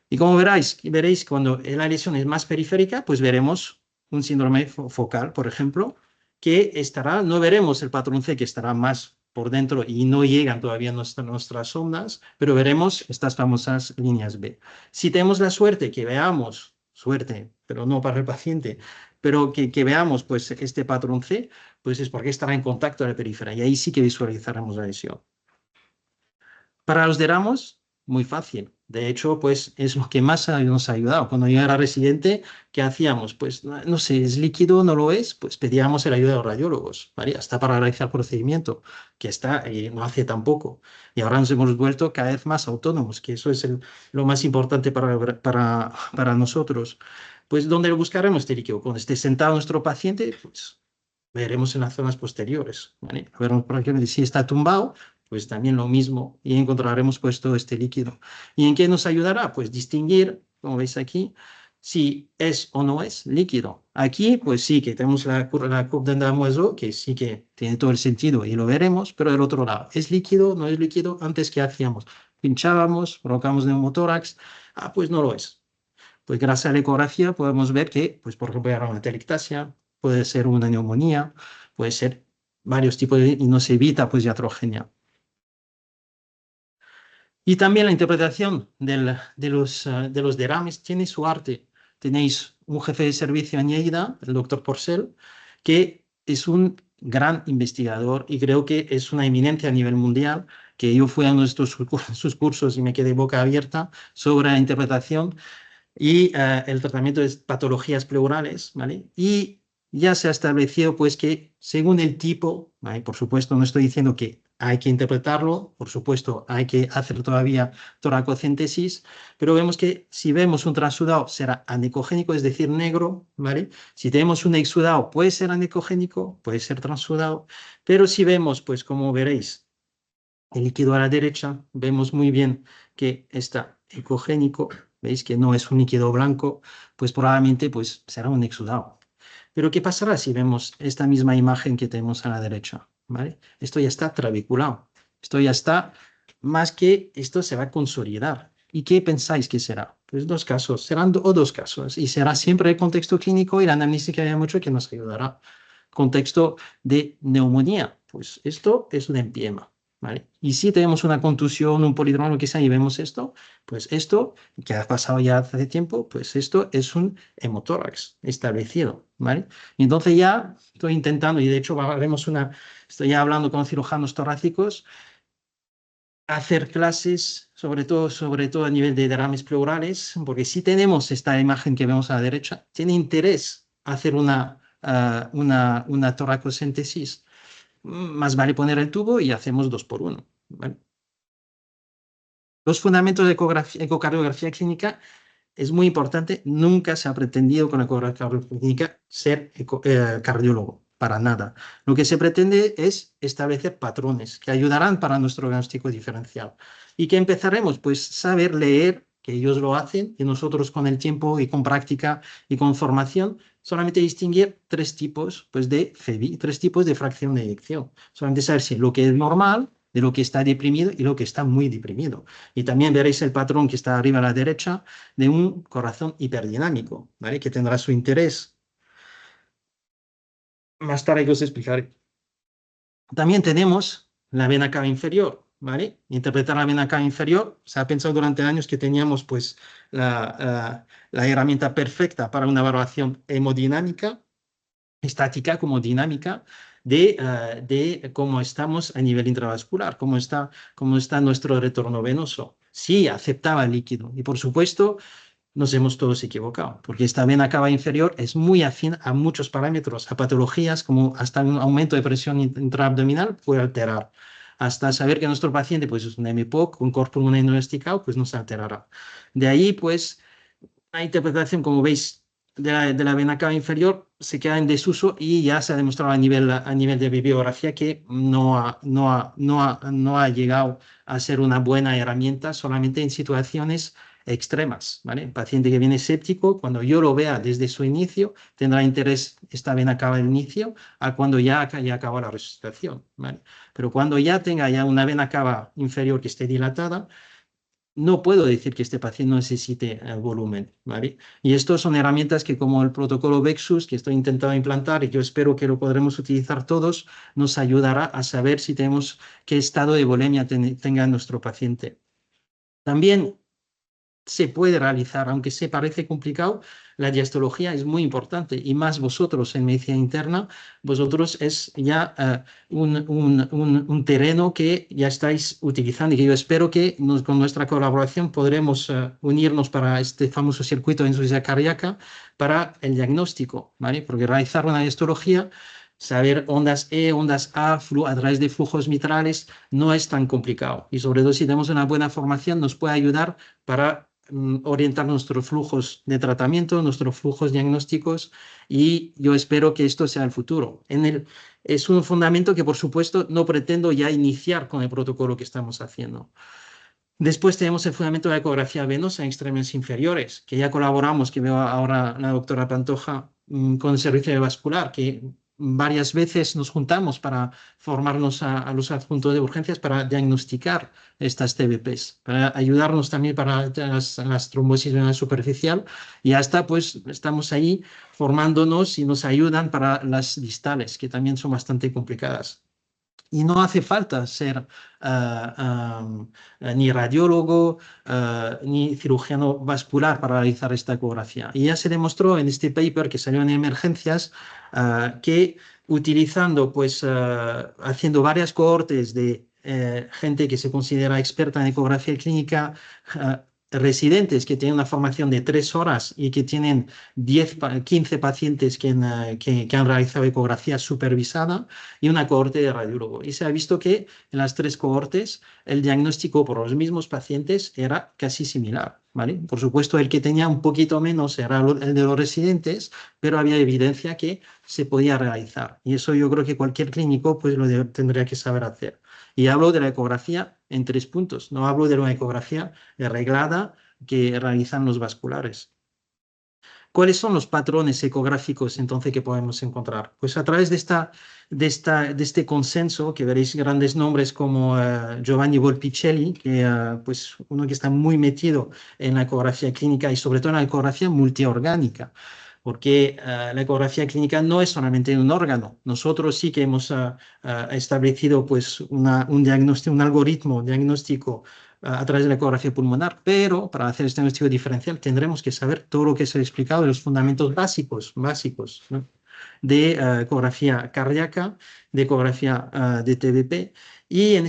Y como veréis, cuando la lesión es más periférica, pues veremos un síndrome focal, por ejemplo, que estará, no veremos el patrón C que estará más por dentro y no llegan todavía nuestras ondas, pero veremos estas famosas líneas B. Si tenemos la suerte que veamos, suerte, pero no para el paciente, pero que veamos pues este patrón C, pues es porque estará en contacto con la periferia y ahí sí que visualizaremos la lesión. Para los de Ramos, muy fácil. De hecho, pues es lo que más nos ha ayudado. Cuando yo era residente, ¿qué hacíamos? Pues no sé, ¿es líquido o no lo es? Pues pedíamos la ayuda de los radiólogos, ¿vale? Hasta para realizar el procedimiento, que está, no hace tampoco. Y ahora nos hemos vuelto cada vez más autónomos, que eso es lo más importante para nosotros. Pues, ¿dónde lo buscaremos este líquido? Cuando esté sentado nuestro paciente, pues veremos en las zonas posteriores, ¿vale? A ver, por ejemplo, si está tumbado, pues también lo mismo y encontraremos pues todo este líquido. ¿Y en qué nos ayudará? Pues distinguir, como veis aquí, si es o no es líquido. Aquí pues sí que tenemos la curva de Damoiseau, que sí que tiene todo el sentido y lo veremos, pero del otro lado, ¿es líquido? ¿No es líquido? Antes, ¿qué hacíamos? Pinchábamos, provocamos neumotórax, pues no lo es. Pues gracias a la ecografía podemos ver que, pues por ejemplo, era una atelectasia, puede ser una neumonía, puede ser varios tipos y no se evita pues iatrogenia. Y también la interpretación de los derrames tiene su arte. Tenéis un jefe de servicio en Lleida, el doctor Porcel, que es un gran investigador y creo que es una eminencia a nivel mundial, que yo fui a uno de sus cursos y me quedé boca abierta sobre la interpretación y el tratamiento de patologías pleurales, ¿vale? Y ya se ha establecido pues que según el tipo, ¿vale? Por supuesto no estoy diciendo que hay que interpretarlo, por supuesto hay que hacer todavía toracocéntesis, pero vemos que si vemos un transudado será anecogénico, es decir, negro, ¿vale? Si tenemos un exudado puede ser anecogénico, puede ser transudado, pero si vemos, pues como veréis, El líquido a la derecha, vemos muy bien que está ecogénico, veis que no es un líquido blanco, pues probablemente pues, será un exudado. Pero ¿qué pasará si vemos esta misma imagen que tenemos a la derecha? ¿Vale? Esto ya está trabeculado, esto ya está, más que esto se va a consolidar. ¿Y qué pensáis que será? Pues dos casos, serán dos casos, y será siempre el contexto clínico y la anamnesis que haya mucho que nos ayudará. Contexto de neumonía, pues esto es un empiema. ¿Vale? Y si tenemos una contusión, un polidroma, lo que sea, y vemos esto, pues esto, que ha pasado ya hace tiempo, pues esto es un hemotórax establecido, ¿vale? Y entonces ya estoy intentando, y de hecho estoy ya hablando con cirujanos torácicos, hacer clases, sobre todo a nivel de derrames pleurales, porque si tenemos esta imagen que vemos a la derecha, tiene interés hacer una toracocéntesis, más vale poner el tubo y hacemos 2 por 1. ¿Vale? Los fundamentos de ecocardiografía clínica es muy importante. Nunca se ha pretendido con la ecocardiografía clínica ser cardiólogo, para nada. Lo que se pretende es establecer patrones que ayudarán para nuestro diagnóstico diferencial. ¿Y que empezaremos? Pues saber leer, que ellos lo hacen, y nosotros con el tiempo y con práctica y con formación, solamente distinguir 3 tipos pues, de FEBI, 3 tipos de fracción de eyección. Solamente saber si lo que es normal, de lo que está deprimido y lo que está muy deprimido. Y también veréis el patrón que está arriba a la derecha de un corazón hiperdinámico, ¿vale? Que tendrá su interés. Más tarde que os explicaré. También tenemos la vena cava inferior, ¿vale? Interpretar la vena cava inferior, se ha pensado durante años que teníamos pues la herramienta perfecta para una evaluación hemodinámica, estática como dinámica, de cómo estamos a nivel intravascular, cómo está nuestro retorno venoso. Sí, aceptaba el líquido. Y por supuesto, nos hemos todos equivocado, porque esta vena cava inferior es muy afín a muchos parámetros, a patologías como hasta un aumento de presión intraabdominal puede alterar, hasta saber que nuestro paciente pues, es un MPOC, un cor pulmonar no diagnosticado, pues nos alterará. De ahí, pues, la interpretación, como veis, de la vena cava inferior se queda en desuso y ya se ha demostrado a nivel de bibliografía que no ha llegado a ser una buena herramienta solamente en situaciones extremas, ¿vale? El paciente que viene séptico, cuando yo lo vea desde su inicio, tendrá interés esta vena cava del inicio a cuando ya acabó la resucitación, ¿vale? Pero cuando ya tenga ya una vena cava inferior que esté dilatada, no puedo decir que este paciente no necesite volumen, ¿vale? Y estas son herramientas que como el protocolo Vexus, que estoy intentando implantar y que yo espero que lo podremos utilizar todos, nos ayudará a saber si tenemos qué estado de volemia tenga nuestro paciente. También se puede realizar, aunque se parece complicado, la diastología es muy importante y más vosotros en medicina interna, vosotros es ya un terreno que ya estáis utilizando y que yo espero que con nuestra colaboración podremos unirnos para este famoso circuito de insuficiencia cardíaca para el diagnóstico, ¿vale? Porque realizar una diastología, saber ondas E, ondas A, a través de flujos mitrales, no es tan complicado. Y sobre todo si tenemos una buena formación, nos puede ayudar para orientar nuestros flujos de tratamiento, nuestros flujos diagnósticos, y yo espero que esto sea el futuro. Es un fundamento que, por supuesto, no pretendo ya iniciar con el protocolo que estamos haciendo. Después tenemos el fundamento de la ecografía venosa en extremos inferiores, que ya colaboramos, que veo ahora la doctora Pantoja, con el servicio vascular, que varias veces nos juntamos para formarnos a los adjuntos de urgencias para diagnosticar estas TBPs, para ayudarnos también para las trombosis venosa superficial, y hasta pues estamos ahí formándonos y nos ayudan para las distales, que también son bastante complicadas. Y no hace falta ser ni radiólogo ni cirujano vascular para realizar esta ecografía. Y ya se demostró en este paper que salió en Emergencias que utilizando, pues, haciendo varias cohortes de gente que se considera experta en ecografía clínica, residentes que tienen una formación de 3 horas y que tienen 15 pacientes que han realizado ecografía supervisada y una cohorte de radiólogo. Y se ha visto que en las 3 cohortes el diagnóstico por los mismos pacientes era casi similar, ¿vale? Por supuesto, el que tenía un poquito menos era el de los residentes, pero había evidencia que se podía realizar. Y eso yo creo que cualquier clínico pues tendría que saber hacer. Y hablo de la ecografía en 3 puntos. No hablo de una ecografía reglada que realizan los vasculares. ¿Cuáles son los patrones ecográficos entonces que podemos encontrar? Pues a través de este consenso, que veréis grandes nombres como Giovanni Volpicelli, que pues uno que está muy metido en la ecografía clínica y sobre todo en la ecografía multiorgánica, porque la ecografía clínica no es solamente un órgano. Nosotros sí que hemos establecido pues un diagnóstico, un algoritmo diagnóstico a través de la ecografía pulmonar, pero para hacer este diagnóstico diferencial tendremos que saber todo lo que se ha explicado de los fundamentos básicos, ¿no? De ecografía cardíaca, de ecografía de TVP, y en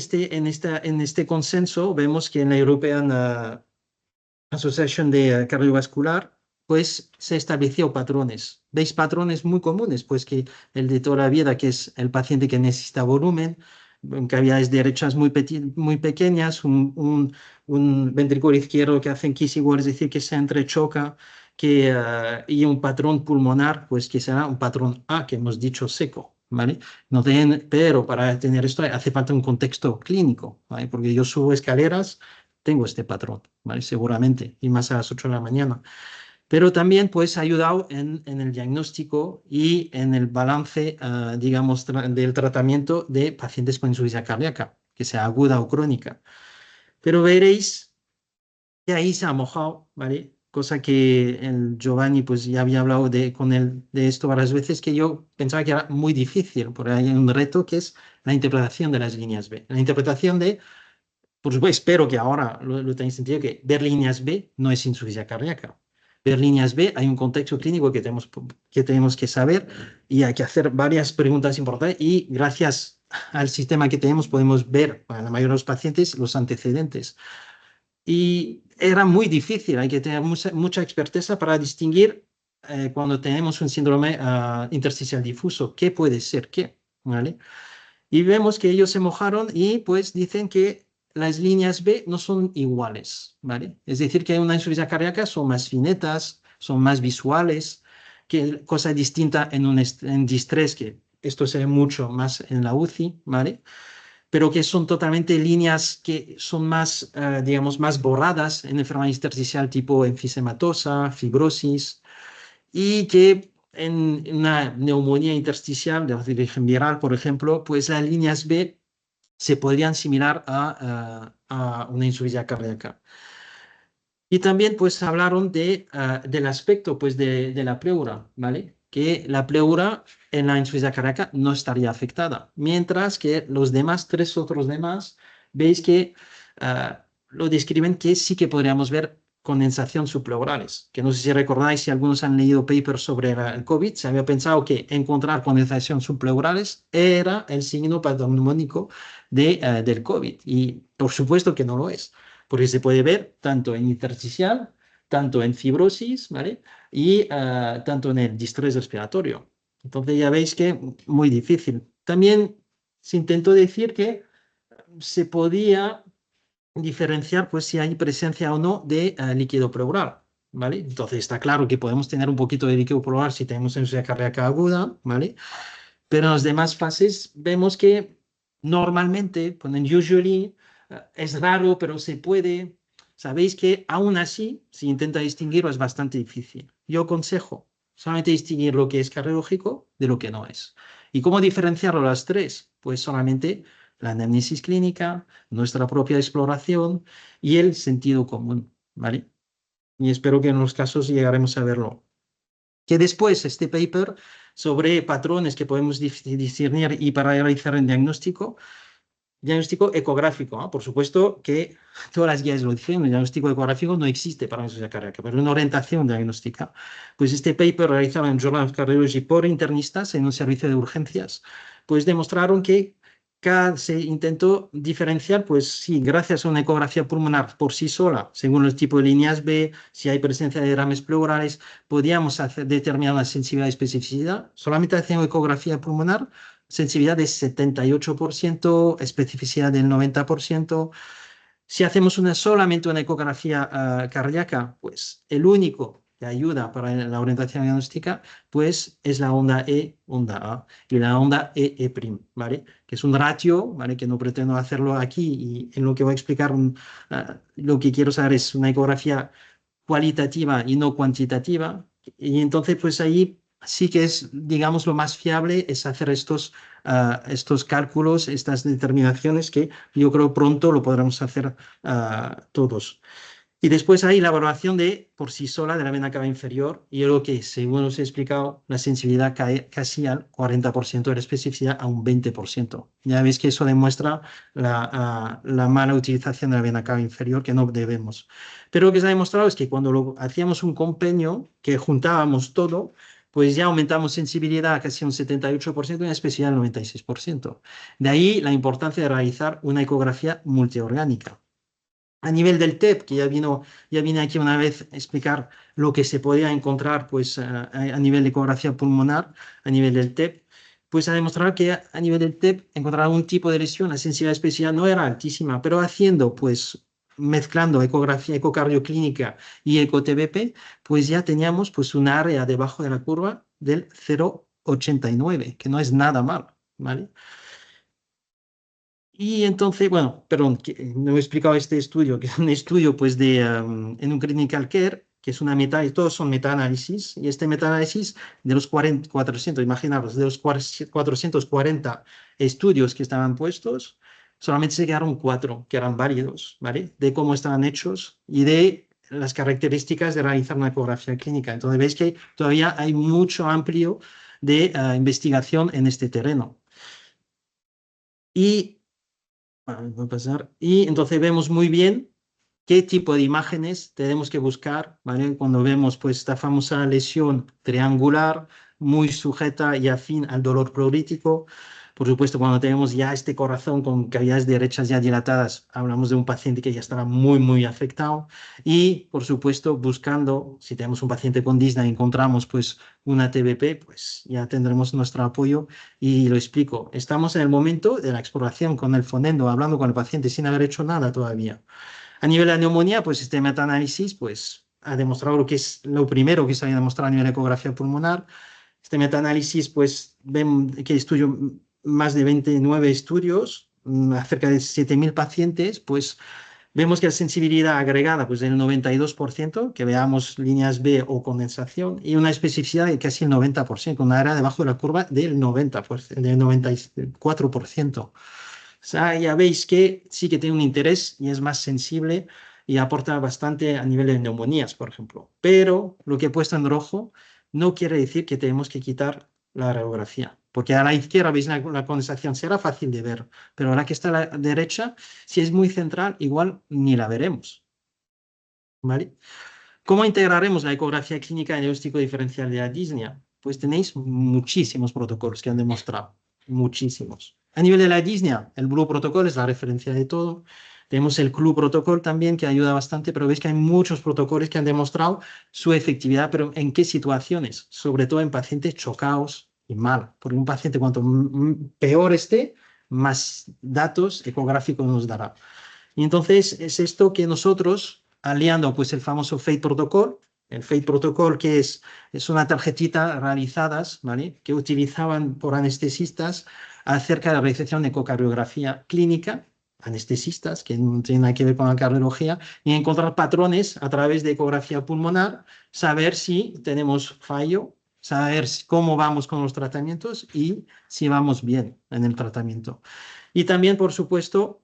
este consenso vemos que en la European Association de Cardiovascular pues se estableció patrones. ¿Veis patrones muy comunes? Pues que el de toda la vida, que es el paciente que necesita volumen, en cavidades derechas muy pequeñas, un ventrículo izquierdo que hace kiss igual, es decir, que se entrechoca, y un patrón pulmonar, pues que será un patrón A, que hemos dicho seco, ¿vale? Pero para tener esto hace falta un contexto clínico, ¿vale? Porque yo subo escaleras, tengo este patrón, ¿vale? Seguramente, y más a las 8 de la mañana. Pero también pues ha ayudado en el diagnóstico y en el balance, digamos, del tratamiento de pacientes con insuficiencia cardíaca, que sea aguda o crónica. Pero veréis que ahí se ha mojado, ¿vale? Cosa que el Giovanni pues ya había hablado con él de esto varias veces, que yo pensaba que era muy difícil, porque hay un reto que es la interpretación de las líneas B. La interpretación de, por supuesto, espero que ahora lo tenéis sentido, que ver líneas B no es insuficiencia cardíaca. Ver líneas B, hay un contexto clínico que tenemos que saber y hay que hacer varias preguntas importantes, y gracias al sistema que tenemos podemos ver, para la mayoría de los pacientes, los antecedentes. Y era muy difícil, hay que tener mucha experteza para distinguir cuando tenemos un síndrome intersticial difuso, qué puede ser qué, ¿vale? Y vemos que ellos se mojaron y pues dicen que las líneas B no son iguales, ¿vale? Es decir, que una insuficiencia cardíaca son más finetas, son más visuales, que cosa distinta en distrés, que esto se ve mucho más en la UCI, ¿vale? Pero que son totalmente líneas que son más, digamos, más borradas en enfermedad intersticial tipo enfisematosa, fibrosis, y que en una neumonía intersticial de origen viral, por ejemplo, pues las líneas B se podrían similar a una insuficiencia cardíaca. Y también pues hablaron del aspecto pues de la pleura, ¿vale? Que la pleura en la insuficiencia cardíaca no estaría afectada, mientras que los demás, 3 otros demás, veis que lo describen que sí que podríamos ver condensación subpleurales, que no sé si recordáis, si algunos han leído papers sobre el COVID, se había pensado que encontrar condensación subpleurales era el signo patognomónico del COVID, y por supuesto que no lo es, porque se puede ver tanto en intersticial, tanto en fibrosis, ¿vale? Y tanto en el distrés respiratorio. Entonces ya veis que muy difícil. También se intentó decir que se podía diferenciar pues si hay presencia o no de líquido pleural, ¿vale? Entonces está claro que podemos tener un poquito de líquido pleural si tenemos insuficiencia cardíaca aguda, ¿vale? Pero en las demás fases vemos que normalmente, ponen usually, es raro, pero se puede. Sabéis que aún así, si intenta distinguirlo, es bastante difícil. Yo aconsejo solamente distinguir lo que es cardiológico de lo que no es. ¿Y cómo diferenciarlo las 3? Pues solamente la anamnesis clínica, nuestra propia exploración y el sentido común, ¿vale? Y espero que en los casos llegaremos a verlo. Que después este paper sobre patrones que podemos discernir y para realizar el diagnóstico ecográfico, ¿no? Por supuesto que todas las guías lo dicen, el diagnóstico ecográfico no existe para la insuficiencia cardíaca, pero una orientación diagnóstica. Pues este paper realizado en Journal of Cardiology por internistas en un servicio de urgencias, pues demostraron que se intentó diferenciar, pues sí, gracias a una ecografía pulmonar por sí sola, según el tipo de líneas B, si hay presencia de derrames pleurales, podíamos determinar la sensibilidad y especificidad. Solamente haciendo ecografía pulmonar, sensibilidad de 78%, especificidad del 90%, Si hacemos solamente una ecografía cardíaca, pues el único que ayuda para la orientación diagnóstica, pues es la onda E, onda A, y la onda EE', ¿vale? Que es un ratio, ¿vale? Que no pretendo hacerlo aquí, y en lo que voy a explicar, lo que quiero saber es una ecografía cualitativa y no cuantitativa, y entonces pues ahí sí que es, digamos, lo más fiable es hacer estos cálculos, estas determinaciones que yo creo pronto lo podremos hacer todos. Y después hay la valoración de por sí sola de la vena cava inferior, y yo creo que, según os he explicado, la sensibilidad cae casi al 40% de la especificidad a un 20%. Ya veis que eso demuestra la mala utilización de la vena cava inferior, que no debemos. Pero lo que se ha demostrado es que cuando hacíamos un compendio, que juntábamos todo, pues ya aumentamos sensibilidad a casi un 78% y una especificidad al 96%. De ahí la importancia de realizar una ecografía multiorgánica. A nivel del TEP, que ya vine aquí una vez a explicar lo que se podía encontrar pues, a nivel de ecografía pulmonar, a nivel del TEP, pues ha demostrado que a nivel del TEP encontrar algún tipo de lesión, la sensibilidad especial no era altísima, pero haciendo, pues, mezclando ecografía, ecocardioclínica y eco-TBP, pues ya teníamos pues un área debajo de la curva del 0,89, que no es nada mal, ¿vale? Y entonces, bueno, perdón, no he explicado este estudio, que es un estudio pues en un clinical care, que es una todos son metaanálisis, y este metaanálisis de los 400, imaginaros, de los 440 estudios que estaban puestos, solamente se quedaron 4 que eran válidos, ¿vale? De cómo estaban hechos y de las características de realizar una ecografía clínica. Entonces veis que todavía hay mucho amplio de investigación en este terreno. Y voy a pasar. Y entonces vemos muy bien qué tipo de imágenes tenemos que buscar, ¿vale? Cuando vemos pues esta famosa lesión triangular muy sujeta y afín al dolor pleurítico. Por supuesto, cuando tenemos ya este corazón con cavidades derechas ya dilatadas, hablamos de un paciente que ya estará muy, muy afectado. Y, por supuesto, buscando, si tenemos un paciente con disnea y encontramos pues una TBP, pues ya tendremos nuestro apoyo. Y lo explico, estamos en el momento de la exploración con el fonendo, hablando con el paciente sin haber hecho nada todavía. A nivel de neumonía, pues este metaanálisis pues, ha demostrado lo que es lo primero que se había demostrado a nivel de ecografía pulmonar. Este metaanálisis, pues, ven que estudio más de 29 estudios, acerca de 7.000 pacientes, pues vemos que la sensibilidad agregada pues, del 92%, que veamos líneas B o condensación, y una especificidad de casi el 90%, con una área debajo de la curva del 90%, del 94%. O sea, ya veis que sí que tiene un interés y es más sensible y aporta bastante a nivel de neumonías, por ejemplo. Pero lo que he puesto en rojo no quiere decir que tenemos que quitar la radiografía, porque a la izquierda veis la condensación, será fácil de ver, pero ahora que está a la derecha, si es muy central, igual ni la veremos. ¿Vale? ¿Cómo integraremos la ecografía clínica en el diagnóstico diferencial de la disnea? Pues tenéis muchísimos protocolos que han demostrado, muchísimos. A nivel de la disnea, el Blue Protocol es la referencia de todo. Tenemos el Club Protocol también, que ayuda bastante, pero veis que hay muchos protocolos que han demostrado su efectividad, pero ¿en qué situaciones? Sobre todo en pacientes chocados y mal, porque un paciente cuanto peor esté, más datos ecográficos nos dará. Y entonces es esto que nosotros, aliando pues el famoso FATE Protocol, el FATE Protocol que es una tarjetita realizadas, ¿vale? Que utilizaban por anestesistas acerca de la realización de ecocardiografía clínica, anestesistas que no tienen nada que ver con la cardiología, y encontrar patrones a través de ecografía pulmonar, saber si tenemos fallo, saber cómo vamos con los tratamientos y si vamos bien en el tratamiento. Y también, por supuesto,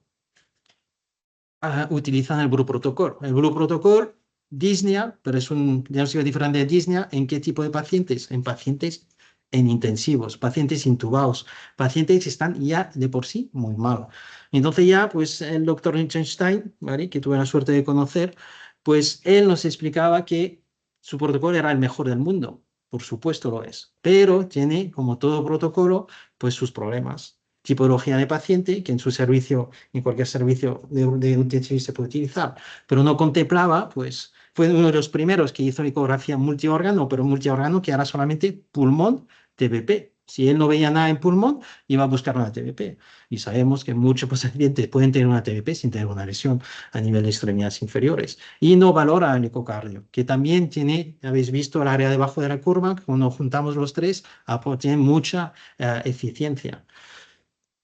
utilizan el Blue Protocol. El Blue Protocol, disnea, pero es un diagnóstico diferente de disnea. ¿En qué tipo de pacientes? En pacientes en intensivos, pacientes intubados, pacientes que están ya de por sí muy mal. Entonces ya, pues el doctor Lichtenstein, ¿vale? Que tuve la suerte de conocer, pues él nos explicaba que su protocolo era el mejor del mundo. Por supuesto lo es, pero tiene, como todo protocolo, pues sus problemas. Tipología de paciente, que en su servicio, en cualquier servicio de intensivista se puede utilizar, pero no contemplaba, pues fue uno de los primeros que hizo ecografía multiórgano, pero multiórgano que era solamente pulmón, TBP, Si él no veía nada en pulmón, iba a buscar una TBP. Y sabemos que muchos pacientes pueden tener una TBP sin tener una lesión a nivel de extremidades inferiores. Y no valora el ecocardio, que también tiene, habéis visto el área debajo de la curva, cuando juntamos los tres, tiene mucha eficiencia.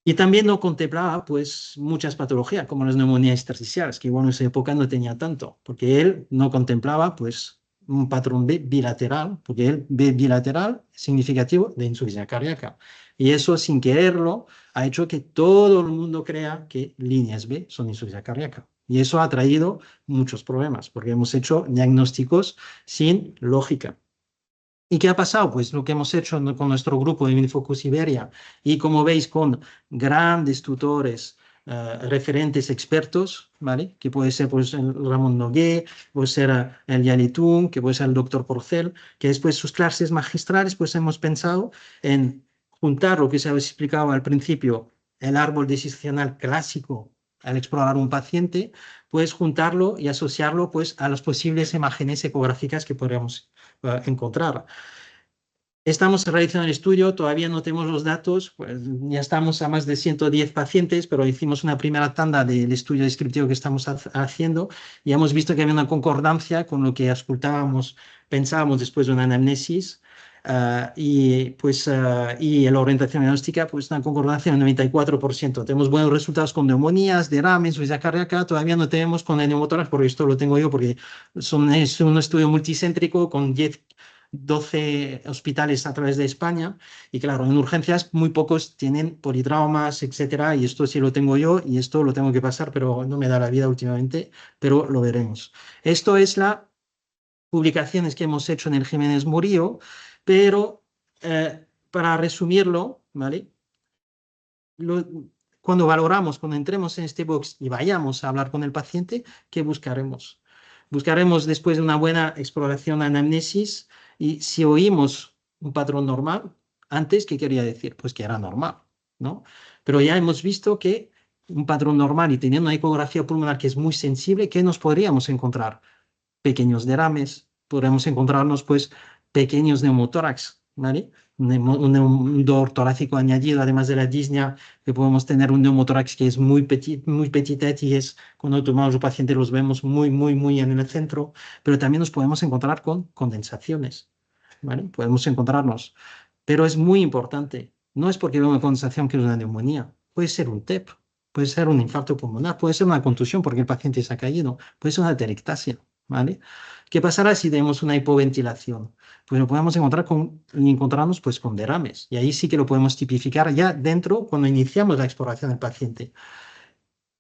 Y también no contemplaba pues muchas patologías, como las neumonías intersticiales, que igual en esa época no tenía tanto, porque él no contemplaba pues un patrón B bilateral, porque el B bilateral es significativo de insuficiencia cardíaca. Y eso, sin quererlo, ha hecho que todo el mundo crea que líneas B son insuficiencia cardíaca. Y eso ha traído muchos problemas, porque hemos hecho diagnósticos sin lógica. ¿Y qué ha pasado? Pues lo que hemos hecho con nuestro grupo de Minifocus Iberia y como veis con grandes tutores, referentes expertos, ¿vale? Que puede ser pues, el Ramón Nogué, puede ser el Yalitún, que puede ser el doctor Porcel, que después sus clases magistrales pues hemos pensado en juntar lo que se había explicado al principio, el árbol decisional clásico al explorar un paciente, pues juntarlo y asociarlo pues a las posibles imágenes ecográficas que podríamos encontrar. Estamos realizando el estudio, todavía no tenemos los datos, pues ya estamos a más de 110 pacientes, pero hicimos una primera tanda del estudio descriptivo que estamos haciendo y hemos visto que había una concordancia con lo que auscultábamos, pensábamos después de una anamnesis y la orientación diagnóstica, pues una concordancia del 94%. Tenemos buenos resultados con neumonías, derrames, insuficiencia cardíaca, todavía no tenemos con el neumotórax, porque esto lo tengo yo porque es un estudio multicéntrico con 12 hospitales a través de España y claro, en urgencias muy pocos tienen politraumas, etcétera, y esto sí lo tengo yo y esto lo tengo que pasar, pero no me da la vida últimamente, pero lo veremos. Esto es la publicaciones que hemos hecho en el Jiménez Murillo, pero para resumirlo, ¿vale? Cuando valoramos, cuando entremos en este box y vayamos a hablar con el paciente, ¿qué buscaremos? Buscaremos después de una buena exploración anamnesis y si oímos un patrón normal, antes, ¿qué quería decir? Pues que era normal, ¿no? Pero ya hemos visto que un patrón normal y teniendo una ecografía pulmonar que es muy sensible, ¿qué nos podríamos encontrar? Pequeños derrames, podremos encontrarnos pues pequeños neumotórax, ¿vale? Un dolor torácico añadido, además de la disnea, que podemos tener un neumotórax que es muy petit y es cuando tomamos un paciente los vemos muy en el centro, pero también nos podemos encontrar con condensaciones, ¿vale? Podemos encontrarnos, pero es muy importante, no es porque veo una condensación que es una neumonía, puede ser un TEP, puede ser un infarto pulmonar, puede ser una contusión porque el paciente se ha caído, puede ser una atelectasia, ¿vale? ¿Qué pasará si tenemos una hipoventilación? Pues lo podemos encontrarnos pues con derrames y ahí sí que lo podemos tipificar ya dentro cuando iniciamos la exploración del paciente.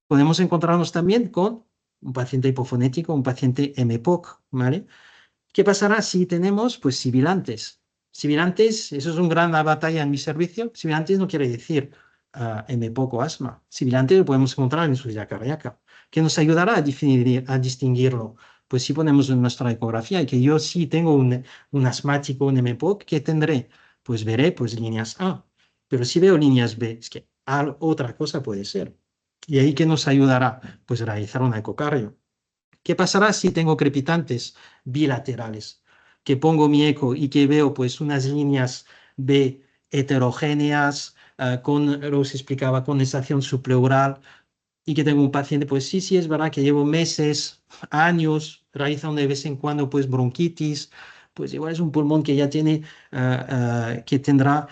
Podemos encontrarnos también con un paciente hipofonético, un paciente MPOC, ¿vale? ¿Qué pasará si tenemos pues sibilantes? Sibilantes, eso es una gran batalla en mi servicio. Sibilantes no quiere decir MPOC o asma. Sibilantes lo podemos encontrar en insuficiencia cardíaca, que nos ayudará a distinguirlo. Pues si ponemos en nuestra ecografía que yo sí tengo un asmático, un MPOC, ¿qué tendré? Pues veré pues líneas A. Pero si veo líneas B, es que otra cosa puede ser. ¿Y ahí qué nos ayudará? Pues realizar un ecocardio. ¿Qué pasará si tengo crepitantes bilaterales? Que pongo mi eco y que veo pues unas líneas B heterogéneas, con, lo que se explicaba, condensación subpleural, y que tengo un paciente, pues sí, es verdad que llevo meses, años, realizando de vez en cuando pues bronquitis, pues igual es un pulmón que ya tiene, que tendrá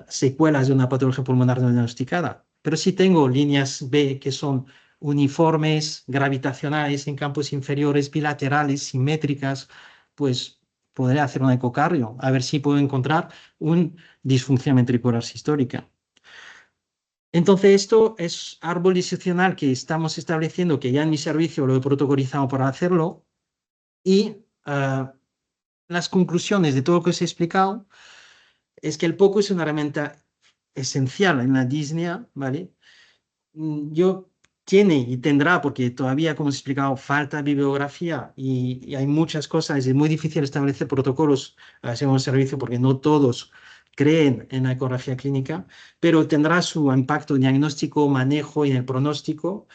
secuelas de una patología pulmonar no diagnosticada. Pero si tengo líneas B que son uniformes, gravitacionales en campos inferiores, bilaterales, simétricas, pues podré hacer un ecocardio, a ver si puedo encontrar una disfunción ventricular sistólica. Entonces, esto es árbol diseccional que estamos estableciendo, que ya en mi servicio lo he protocolizado para hacerlo, y las conclusiones de todo lo que os he explicado es que el POCO es una herramienta esencial en la disnea, ¿vale? Yo tiene y tendrá, porque todavía, como os he explicado, falta bibliografía y hay muchas cosas, es muy difícil establecer protocolos según el servicio porque no todos creen en la ecografía clínica, pero tendrá su impacto diagnóstico, manejo y en el pronóstico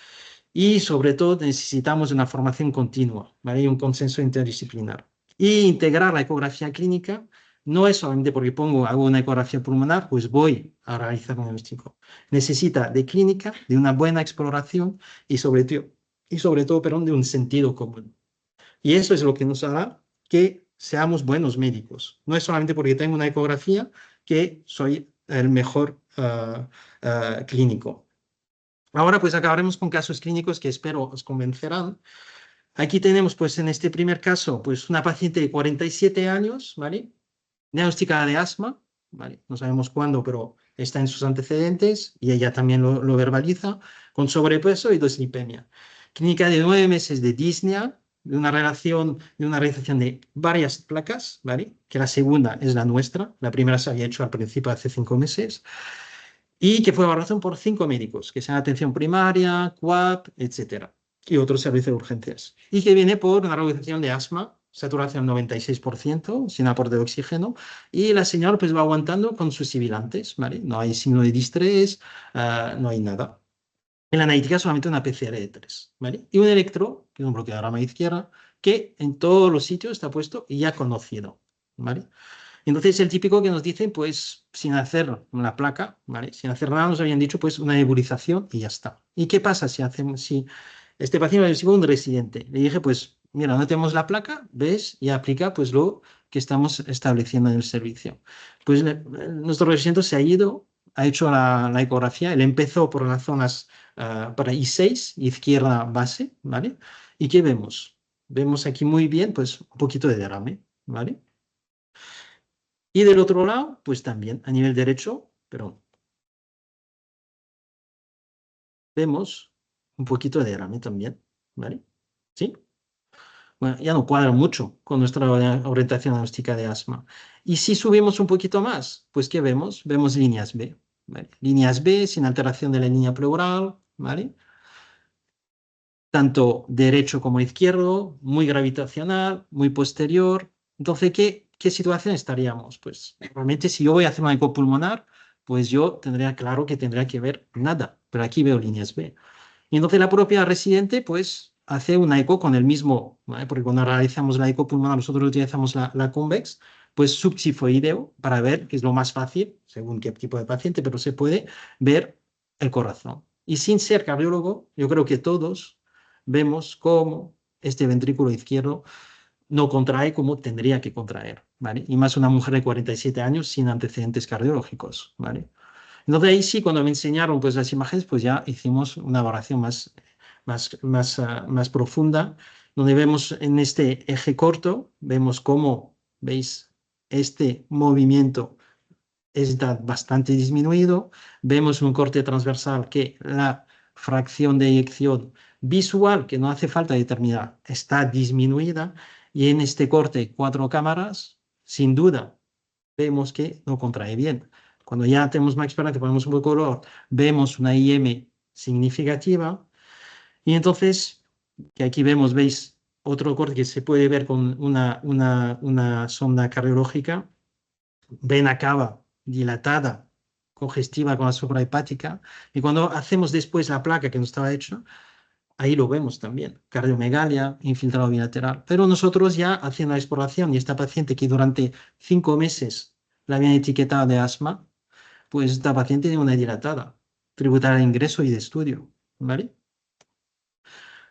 y sobre todo necesitamos una formación continua, ¿vale? Y un consenso interdisciplinar. Y integrar la ecografía clínica no es solamente porque hago una ecografía pulmonar, pues voy a realizar un diagnóstico. Necesita de clínica, de una buena exploración y sobre todo, perdón, de un sentido común. Y eso es lo que nos hará que seamos buenos médicos. No es solamente porque tengo una ecografía que soy el mejor clínico. Ahora pues acabaremos con casos clínicos que espero os convencerán. Aquí tenemos pues en este primer caso pues una paciente de 47 años, ¿vale? Diagnosticada de asma, ¿vale? No sabemos cuándo, pero está en sus antecedentes y ella también lo verbaliza, con sobrepeso y dislipemia. Clínica de 9 meses de disnea, de una realización de varias placas, ¿vale? Que la segunda es la nuestra, la primera se había hecho al principio hace 5 meses, y que fue evaluación por 5 médicos, que sean atención primaria, QAP, etcétera, y otros servicios de urgencias, y que viene por una realización de asma, saturación 96%, sin aporte de oxígeno, y la señora pues va aguantando con sus sibilantes, ¿vale? No hay signo de distrés, no hay nada. En la analítica solamente una PCR de 3, ¿vale? Y un electro, que es un bloqueador izquierda, que en todos los sitios está puesto y ya conocido, ¿vale? Entonces, el típico que nos dicen, pues, sin hacer una placa, ¿vale? Sin hacer nada, nos habían dicho, pues, una nebulización y ya está. ¿Y qué pasa si este paciente es un residente? Le dije, pues, mira, no tenemos la placa, ves, y aplica, pues, lo que estamos estableciendo en el servicio. Pues, nuestro residente se ha ido, ha hecho la ecografía, él empezó por las zonas para I6, izquierda base, ¿vale? ¿Y qué vemos? Vemos aquí muy bien, pues, un poquito de derrame, ¿vale? Y del otro lado, pues también a nivel derecho, pero vemos un poquito de derrame también, ¿vale? ¿Sí? Bueno, ya no cuadra mucho con nuestra orientación diagnóstica de asma. Y si subimos un poquito más, pues ¿qué vemos? Vemos líneas B, ¿vale? Líneas B sin alteración de la línea pleural, ¿vale? Tanto derecho como izquierdo, muy gravitacional, muy posterior. Entonces, ¿qué situación estaríamos? Pues realmente si yo voy a hacer una ecopulmonar, pues yo tendría claro que tendría que ver nada, pero aquí veo líneas B. Y entonces la propia residente, pues, hace una eco con el mismo, ¿vale? Porque cuando realizamos la ecopulmonar, nosotros utilizamos la convex, pues subsifoideo para ver, que es lo más fácil, según qué tipo de paciente, pero se puede ver el corazón. Y sin ser cardiólogo, yo creo que todos vemos cómo este ventrículo izquierdo no contrae como tendría que contraer, ¿vale? Y más una mujer de 47 años sin antecedentes cardiológicos, ¿vale? Entonces ahí sí, cuando me enseñaron pues, las imágenes, pues ya hicimos una valoración más profunda, donde vemos en este eje corto, vemos cómo, veis, este movimiento está bastante disminuido, vemos un corte transversal que la fracción de eyección visual, que no hace falta determinar, está disminuida, y en este corte 4 cámaras, sin duda, vemos que no contrae bien. Cuando ya tenemos más experiencia, ponemos un poco de color, vemos una IM significativa, y entonces, que aquí vemos, veis, otro corte que se puede ver con una sonda cardiológica, vena cava dilatada, congestiva con la suprahepática, y cuando hacemos después la placa que no estaba hecha, ahí lo vemos también, cardiomegalia, infiltrado bilateral. Pero nosotros ya haciendo la exploración y esta paciente que durante 5 meses la habían etiquetado de asma, pues esta paciente tiene una dilatada, tributaria de ingreso y de estudio, ¿vale?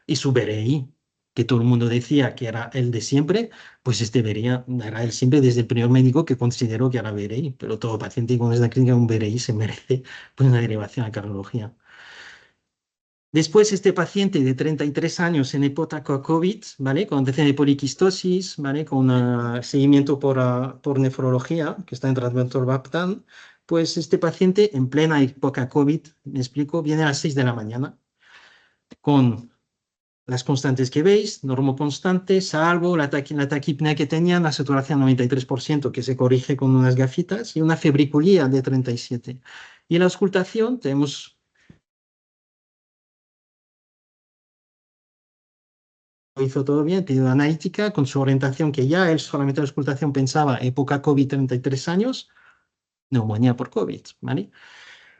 Y su BRI, que todo el mundo decía que era el de siempre, pues era el siempre desde el primer médico que consideró que era BRI, pero todo paciente con esta clínica un BRI se merece pues, una derivación a cardiología. Después, este paciente de 33 años en hipotaco COVID, ¿vale? Con antecedente de poliquistosis, ¿vale? Con seguimiento por nefrología, que está en tratamiento del Baptan, pues este paciente en plena época COVID, me explico, viene a las 6 de la mañana, con las constantes que veis, normoconstante, salvo la taquipnea que tenía, la saturación 93%, que se corrige con unas gafitas, y una febriculía de 37. Y en la auscultación tenemos hizo todo bien, pidió analítica con su orientación que ya él solamente la auscultación pensaba época COVID 33 años, neumonía por COVID, ¿vale?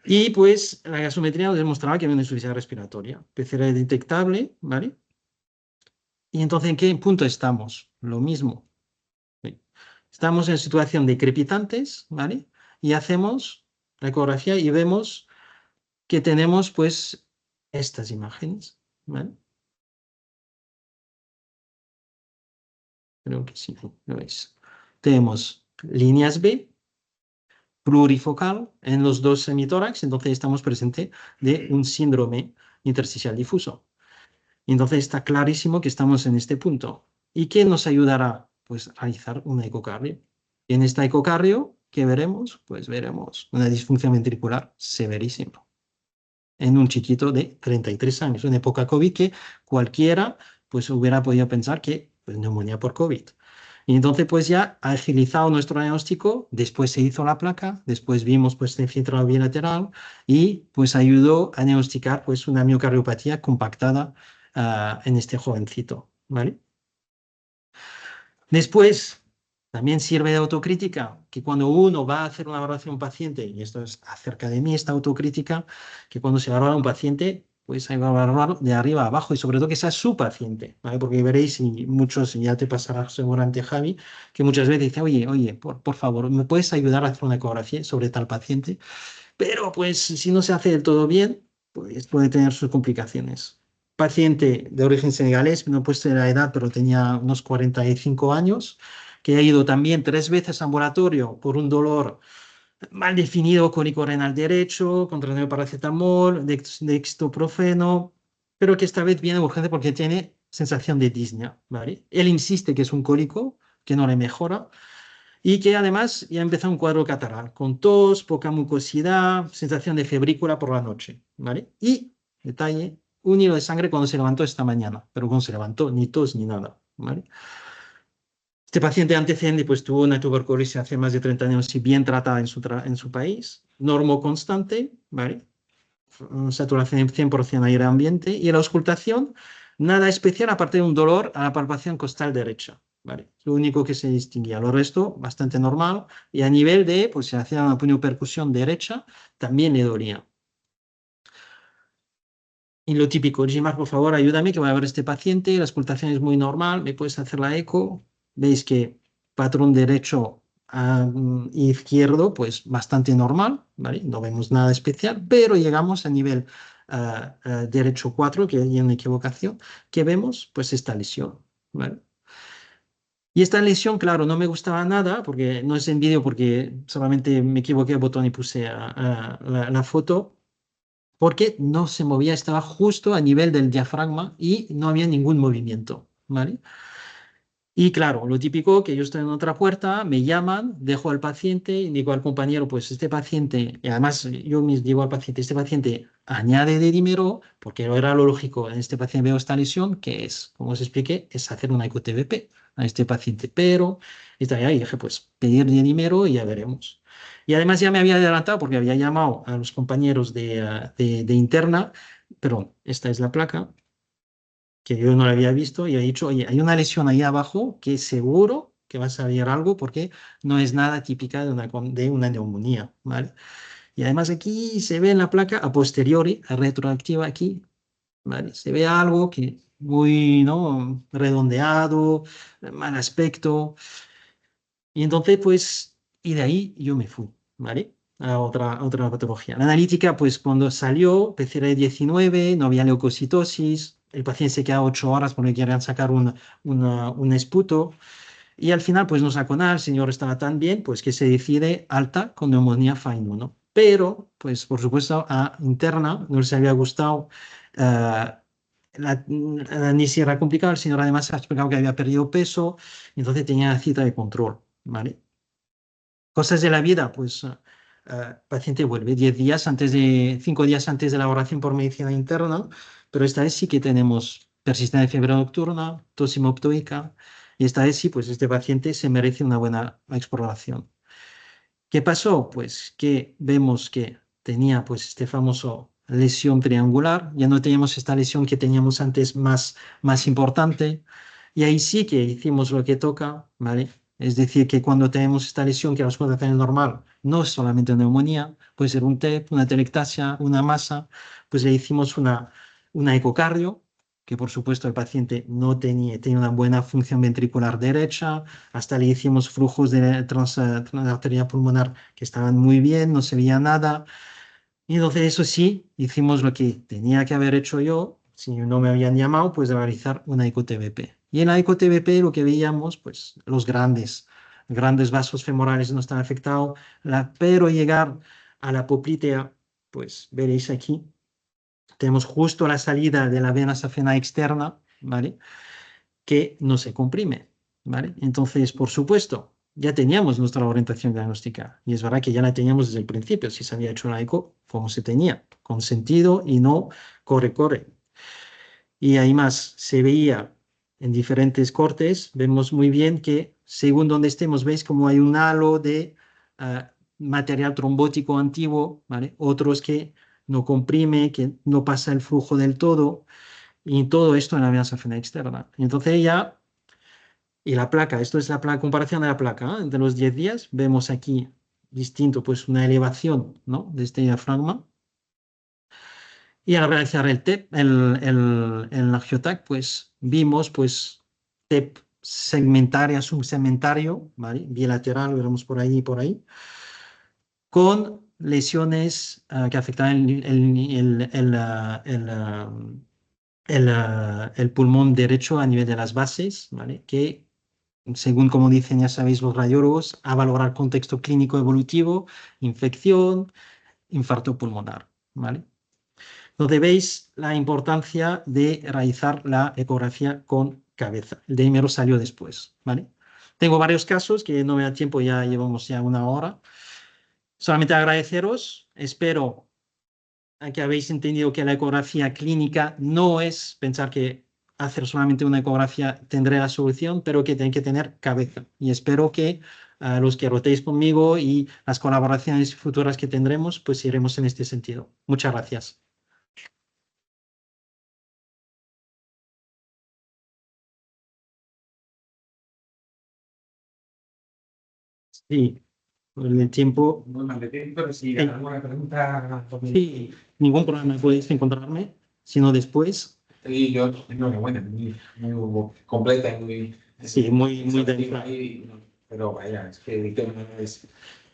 Y pues la gasometría nos demostraba que había una insuficiencia respiratoria, PCR detectable, ¿vale? Y entonces, ¿en qué punto estamos? Lo mismo. ¿Sí? Estamos en situación de crepitantes, ¿vale? Y hacemos la ecografía y vemos que tenemos pues estas imágenes, ¿vale? Creo que sí, lo veis. Tenemos líneas B, plurifocal en los dos semitórax, entonces estamos presentes de un síndrome intersticial difuso. Entonces está clarísimo que estamos en este punto. ¿Y qué nos ayudará? Pues realizar una ecocardio. Y en esta ecocardio, ¿qué veremos? Pues veremos una disfunción ventricular severísima en un chiquito de 33 años, una época COVID que cualquiera pues hubiera podido pensar que pues, neumonía por COVID. Y entonces pues ya ha agilizado nuestro diagnóstico, después se hizo la placa, después vimos pues el infiltrado bilateral y pues ayudó a diagnosticar pues una miocardiopatía compactada en este jovencito, ¿vale? Después, también sirve de autocrítica, que cuando uno va a hacer una valoración paciente, y esto es acerca de mí, esta autocrítica, que cuando se valora un paciente, pues hay que valorarlo de arriba a abajo y sobre todo que sea su paciente, ¿vale? Porque veréis, y muchos, y ya te pasará seguramente Javi, que muchas veces dice, oye, por favor, ¿me puedes ayudar a hacer una ecografía sobre tal paciente? Pero pues si no se hace del todo bien, pues puede tener sus complicaciones. Paciente de origen senegalés, no he puesto la edad, pero tenía unos 45 años, que ha ido también 3 veces a ambulatorio por un dolor mal definido cólico renal derecho, contra paracetamol, dextroprofeno, pero que esta vez viene urgente porque tiene sensación de disnea, ¿vale? Él insiste que es un cólico, que no le mejora, y que además ya empezó un cuadro catarral, con tos, poca mucosidad, sensación de febrícula por la noche, ¿vale? Y, detalle, un hilo de sangre cuando se levantó esta mañana, pero cuando se levantó, ni tos ni nada, ¿vale? Este paciente antecedente pues tuvo una tuberculosis hace más de 30 años y bien tratada en su país, normo constante, ¿vale? Saturación 100% aire ambiente y la auscultación, nada especial aparte de un dolor a la palpación costal derecha. ¿Vale? Lo único que se distinguía. Lo resto, bastante normal. Y a nivel de, pues se hacía una puniopercusión derecha, también le dolía. Y lo típico, Gilmar, por favor, ayúdame que voy a ver este paciente. La auscultación es muy normal. ¿Me puedes hacer la eco? Veis que patrón derecho a izquierdo, pues bastante normal, ¿vale? No vemos nada especial, pero llegamos a nivel derecho 4, que hay una equivocación, que vemos pues esta lesión, ¿vale? Y esta lesión, claro, no me gustaba nada, porque no es en vídeo, porque solamente me equivoqué el botón y puse la foto, porque no se movía, estaba justo a nivel del diafragma y no había ningún movimiento, ¿vale? Y claro, lo típico que yo estoy en otra puerta, me llaman, dejo al paciente y digo al compañero, pues este paciente, y además yo mismo digo al paciente, este paciente añade de dímero, porque era lo lógico, en este paciente veo esta lesión, que es, como os expliqué, es hacer una eco-TBP a este paciente, pero está ahí, dije, pues pedir de dímero y ya veremos. Y además ya me había adelantado porque había llamado a los compañeros de interna, pero esta es la placa que yo no la había visto y he dicho, oye, hay una lesión ahí abajo que seguro que va a salir algo porque no es nada típica de una neumonía, ¿vale? Y además aquí se ve en la placa a posteriori, a retroactiva aquí, ¿vale? Se ve algo que muy, ¿no? Redondeado, mal aspecto. Y entonces, pues, y de ahí yo me fui, ¿vale? A otra patología. La analítica, pues cuando salió, PCR-19, no había leucocitosis, el paciente se queda 8 horas porque querían sacar un esputo, y al final, pues no sacó nada, el señor estaba tan bien, pues que se decide alta con neumonía FAIN 1. Pero, pues por supuesto, a interna no les había gustado, ni si era complicado, el señor además ha explicado que había perdido peso, entonces tenía cita de control, ¿vale? Cosas de la vida, pues paciente vuelve 10 días antes 5 días antes de la elaboración por medicina interna, pero esta vez sí que tenemos persistencia de fiebre nocturna, tos hemoptóica, y esta vez sí, pues este paciente se merece una buena exploración. ¿Qué pasó? Pues que vemos que tenía pues este famoso lesión triangular, ya no teníamos esta lesión que teníamos antes más importante, y ahí sí que hicimos lo que toca, ¿vale? Es decir, que cuando tenemos esta lesión que la auscultación normal no es solamente neumonía, puede ser un TEP, una telectasia, una masa, pues le hicimos una ecocardio que por supuesto el paciente no tenía una buena función ventricular derecha, hasta le hicimos flujos de transarterial pulmonar que estaban muy bien, no se veía nada. Y entonces eso sí, hicimos lo que tenía que haber hecho yo, si no me habían llamado, pues de realizar una eco-TBP. Y en la eco-TBP lo que veíamos, pues los grandes vasos femorales no están afectados, pero llegar a la poplitea, pues veréis aquí, tenemos justo la salida de la vena safena externa, ¿vale? Que no se comprime, ¿vale? Entonces, por supuesto, ya teníamos nuestra orientación diagnóstica y es verdad que ya la teníamos desde el principio, si se había hecho la eco como se tenía, con sentido y no corre. Y además se veía en diferentes cortes, vemos muy bien que según donde estemos, veis como hay un halo de material trombótico antiguo, ¿vale? Otros que no comprime, que no pasa el flujo del todo, y todo esto en la vena safena externa. Y entonces ya, y la placa, esto es la comparación de la placa, ¿eh? De los 10 días, vemos aquí distinto, pues una elevación, ¿no? De este diafragma. Y al realizar el TEP, el angiotac, pues vimos pues TEP segmentaria, subsegmentario, ¿vale? Bilateral, lo veremos por ahí y por ahí, con lesiones que afectaban el pulmón derecho a nivel de las bases, ¿vale? Que según como dicen, ya sabéis, los radiólogos, a valorar contexto clínico evolutivo, infección, infarto pulmonar, ¿vale? Donde veis la importancia de realizar la ecografía con cabeza. El dímero salió después, ¿vale? Tengo varios casos que no me da tiempo, ya llevamos ya una hora. Solamente agradeceros, espero que habéis entendido que la ecografía clínica no es pensar que hacer solamente una ecografía tendré la solución, pero que tiene que tener cabeza. Y espero que los que rotéis conmigo y las colaboraciones futuras que tendremos, pues iremos en este sentido. Muchas gracias. Sí, el tiempo. Muy mal de tiempo, pero si hay alguna pregunta. Sí, ningún problema, podéis encontrarme, sino después. Sí, yo tengo una buena, muy completa, muy. Sí, muy densa. Pero vaya, es que el tema es.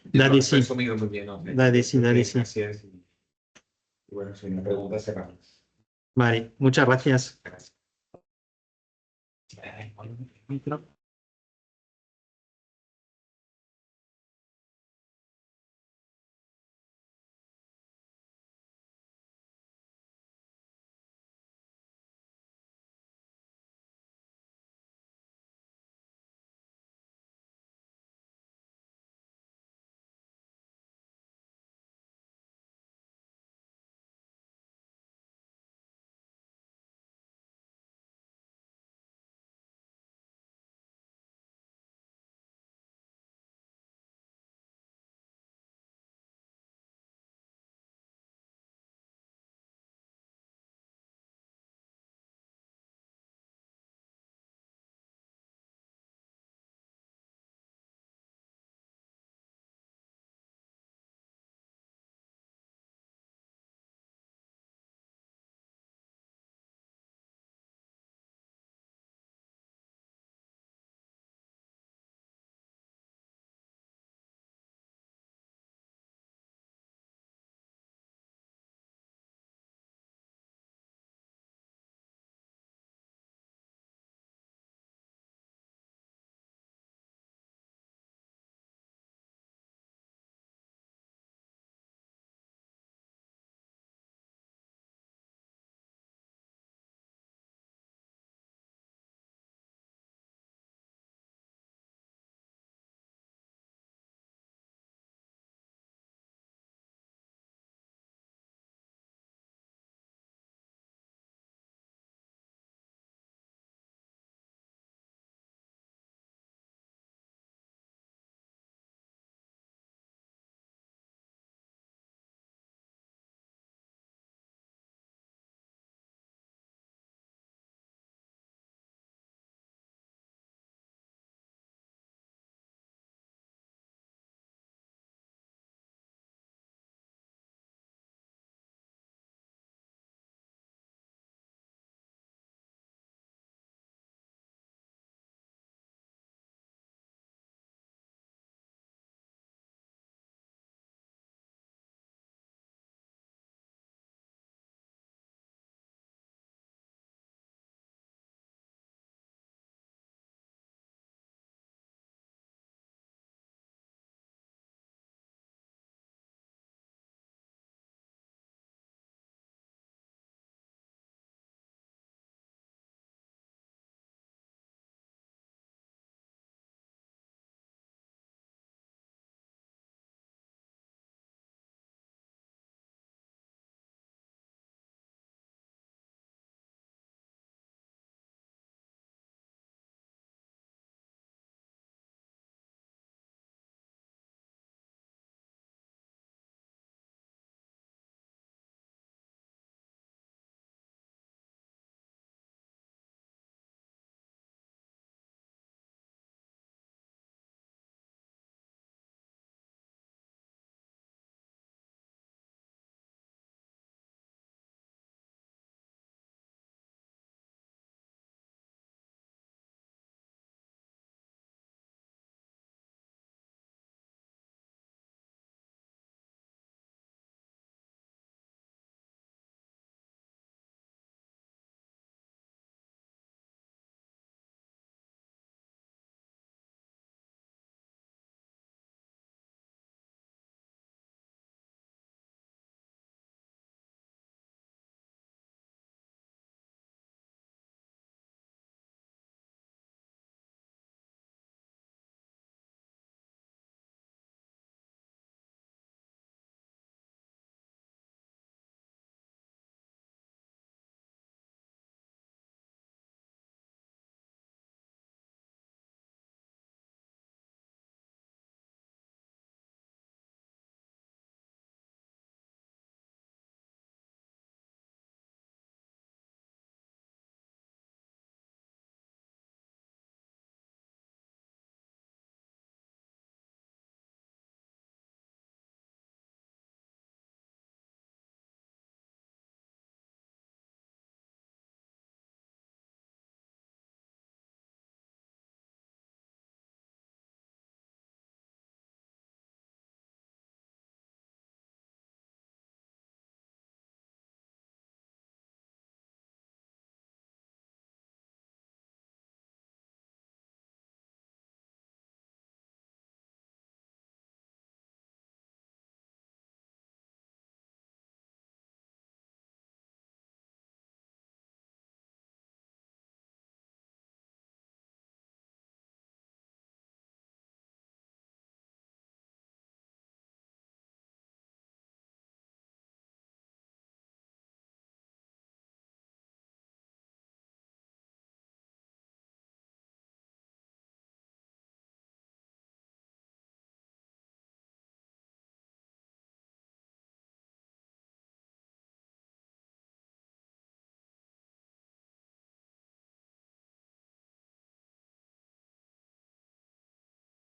Dale, sí. Resumido muy bien, ¿no? Dale, sí. Gracias. Y bueno, si me preguntas, cerramos. Vale, muchas gracias. Gracias.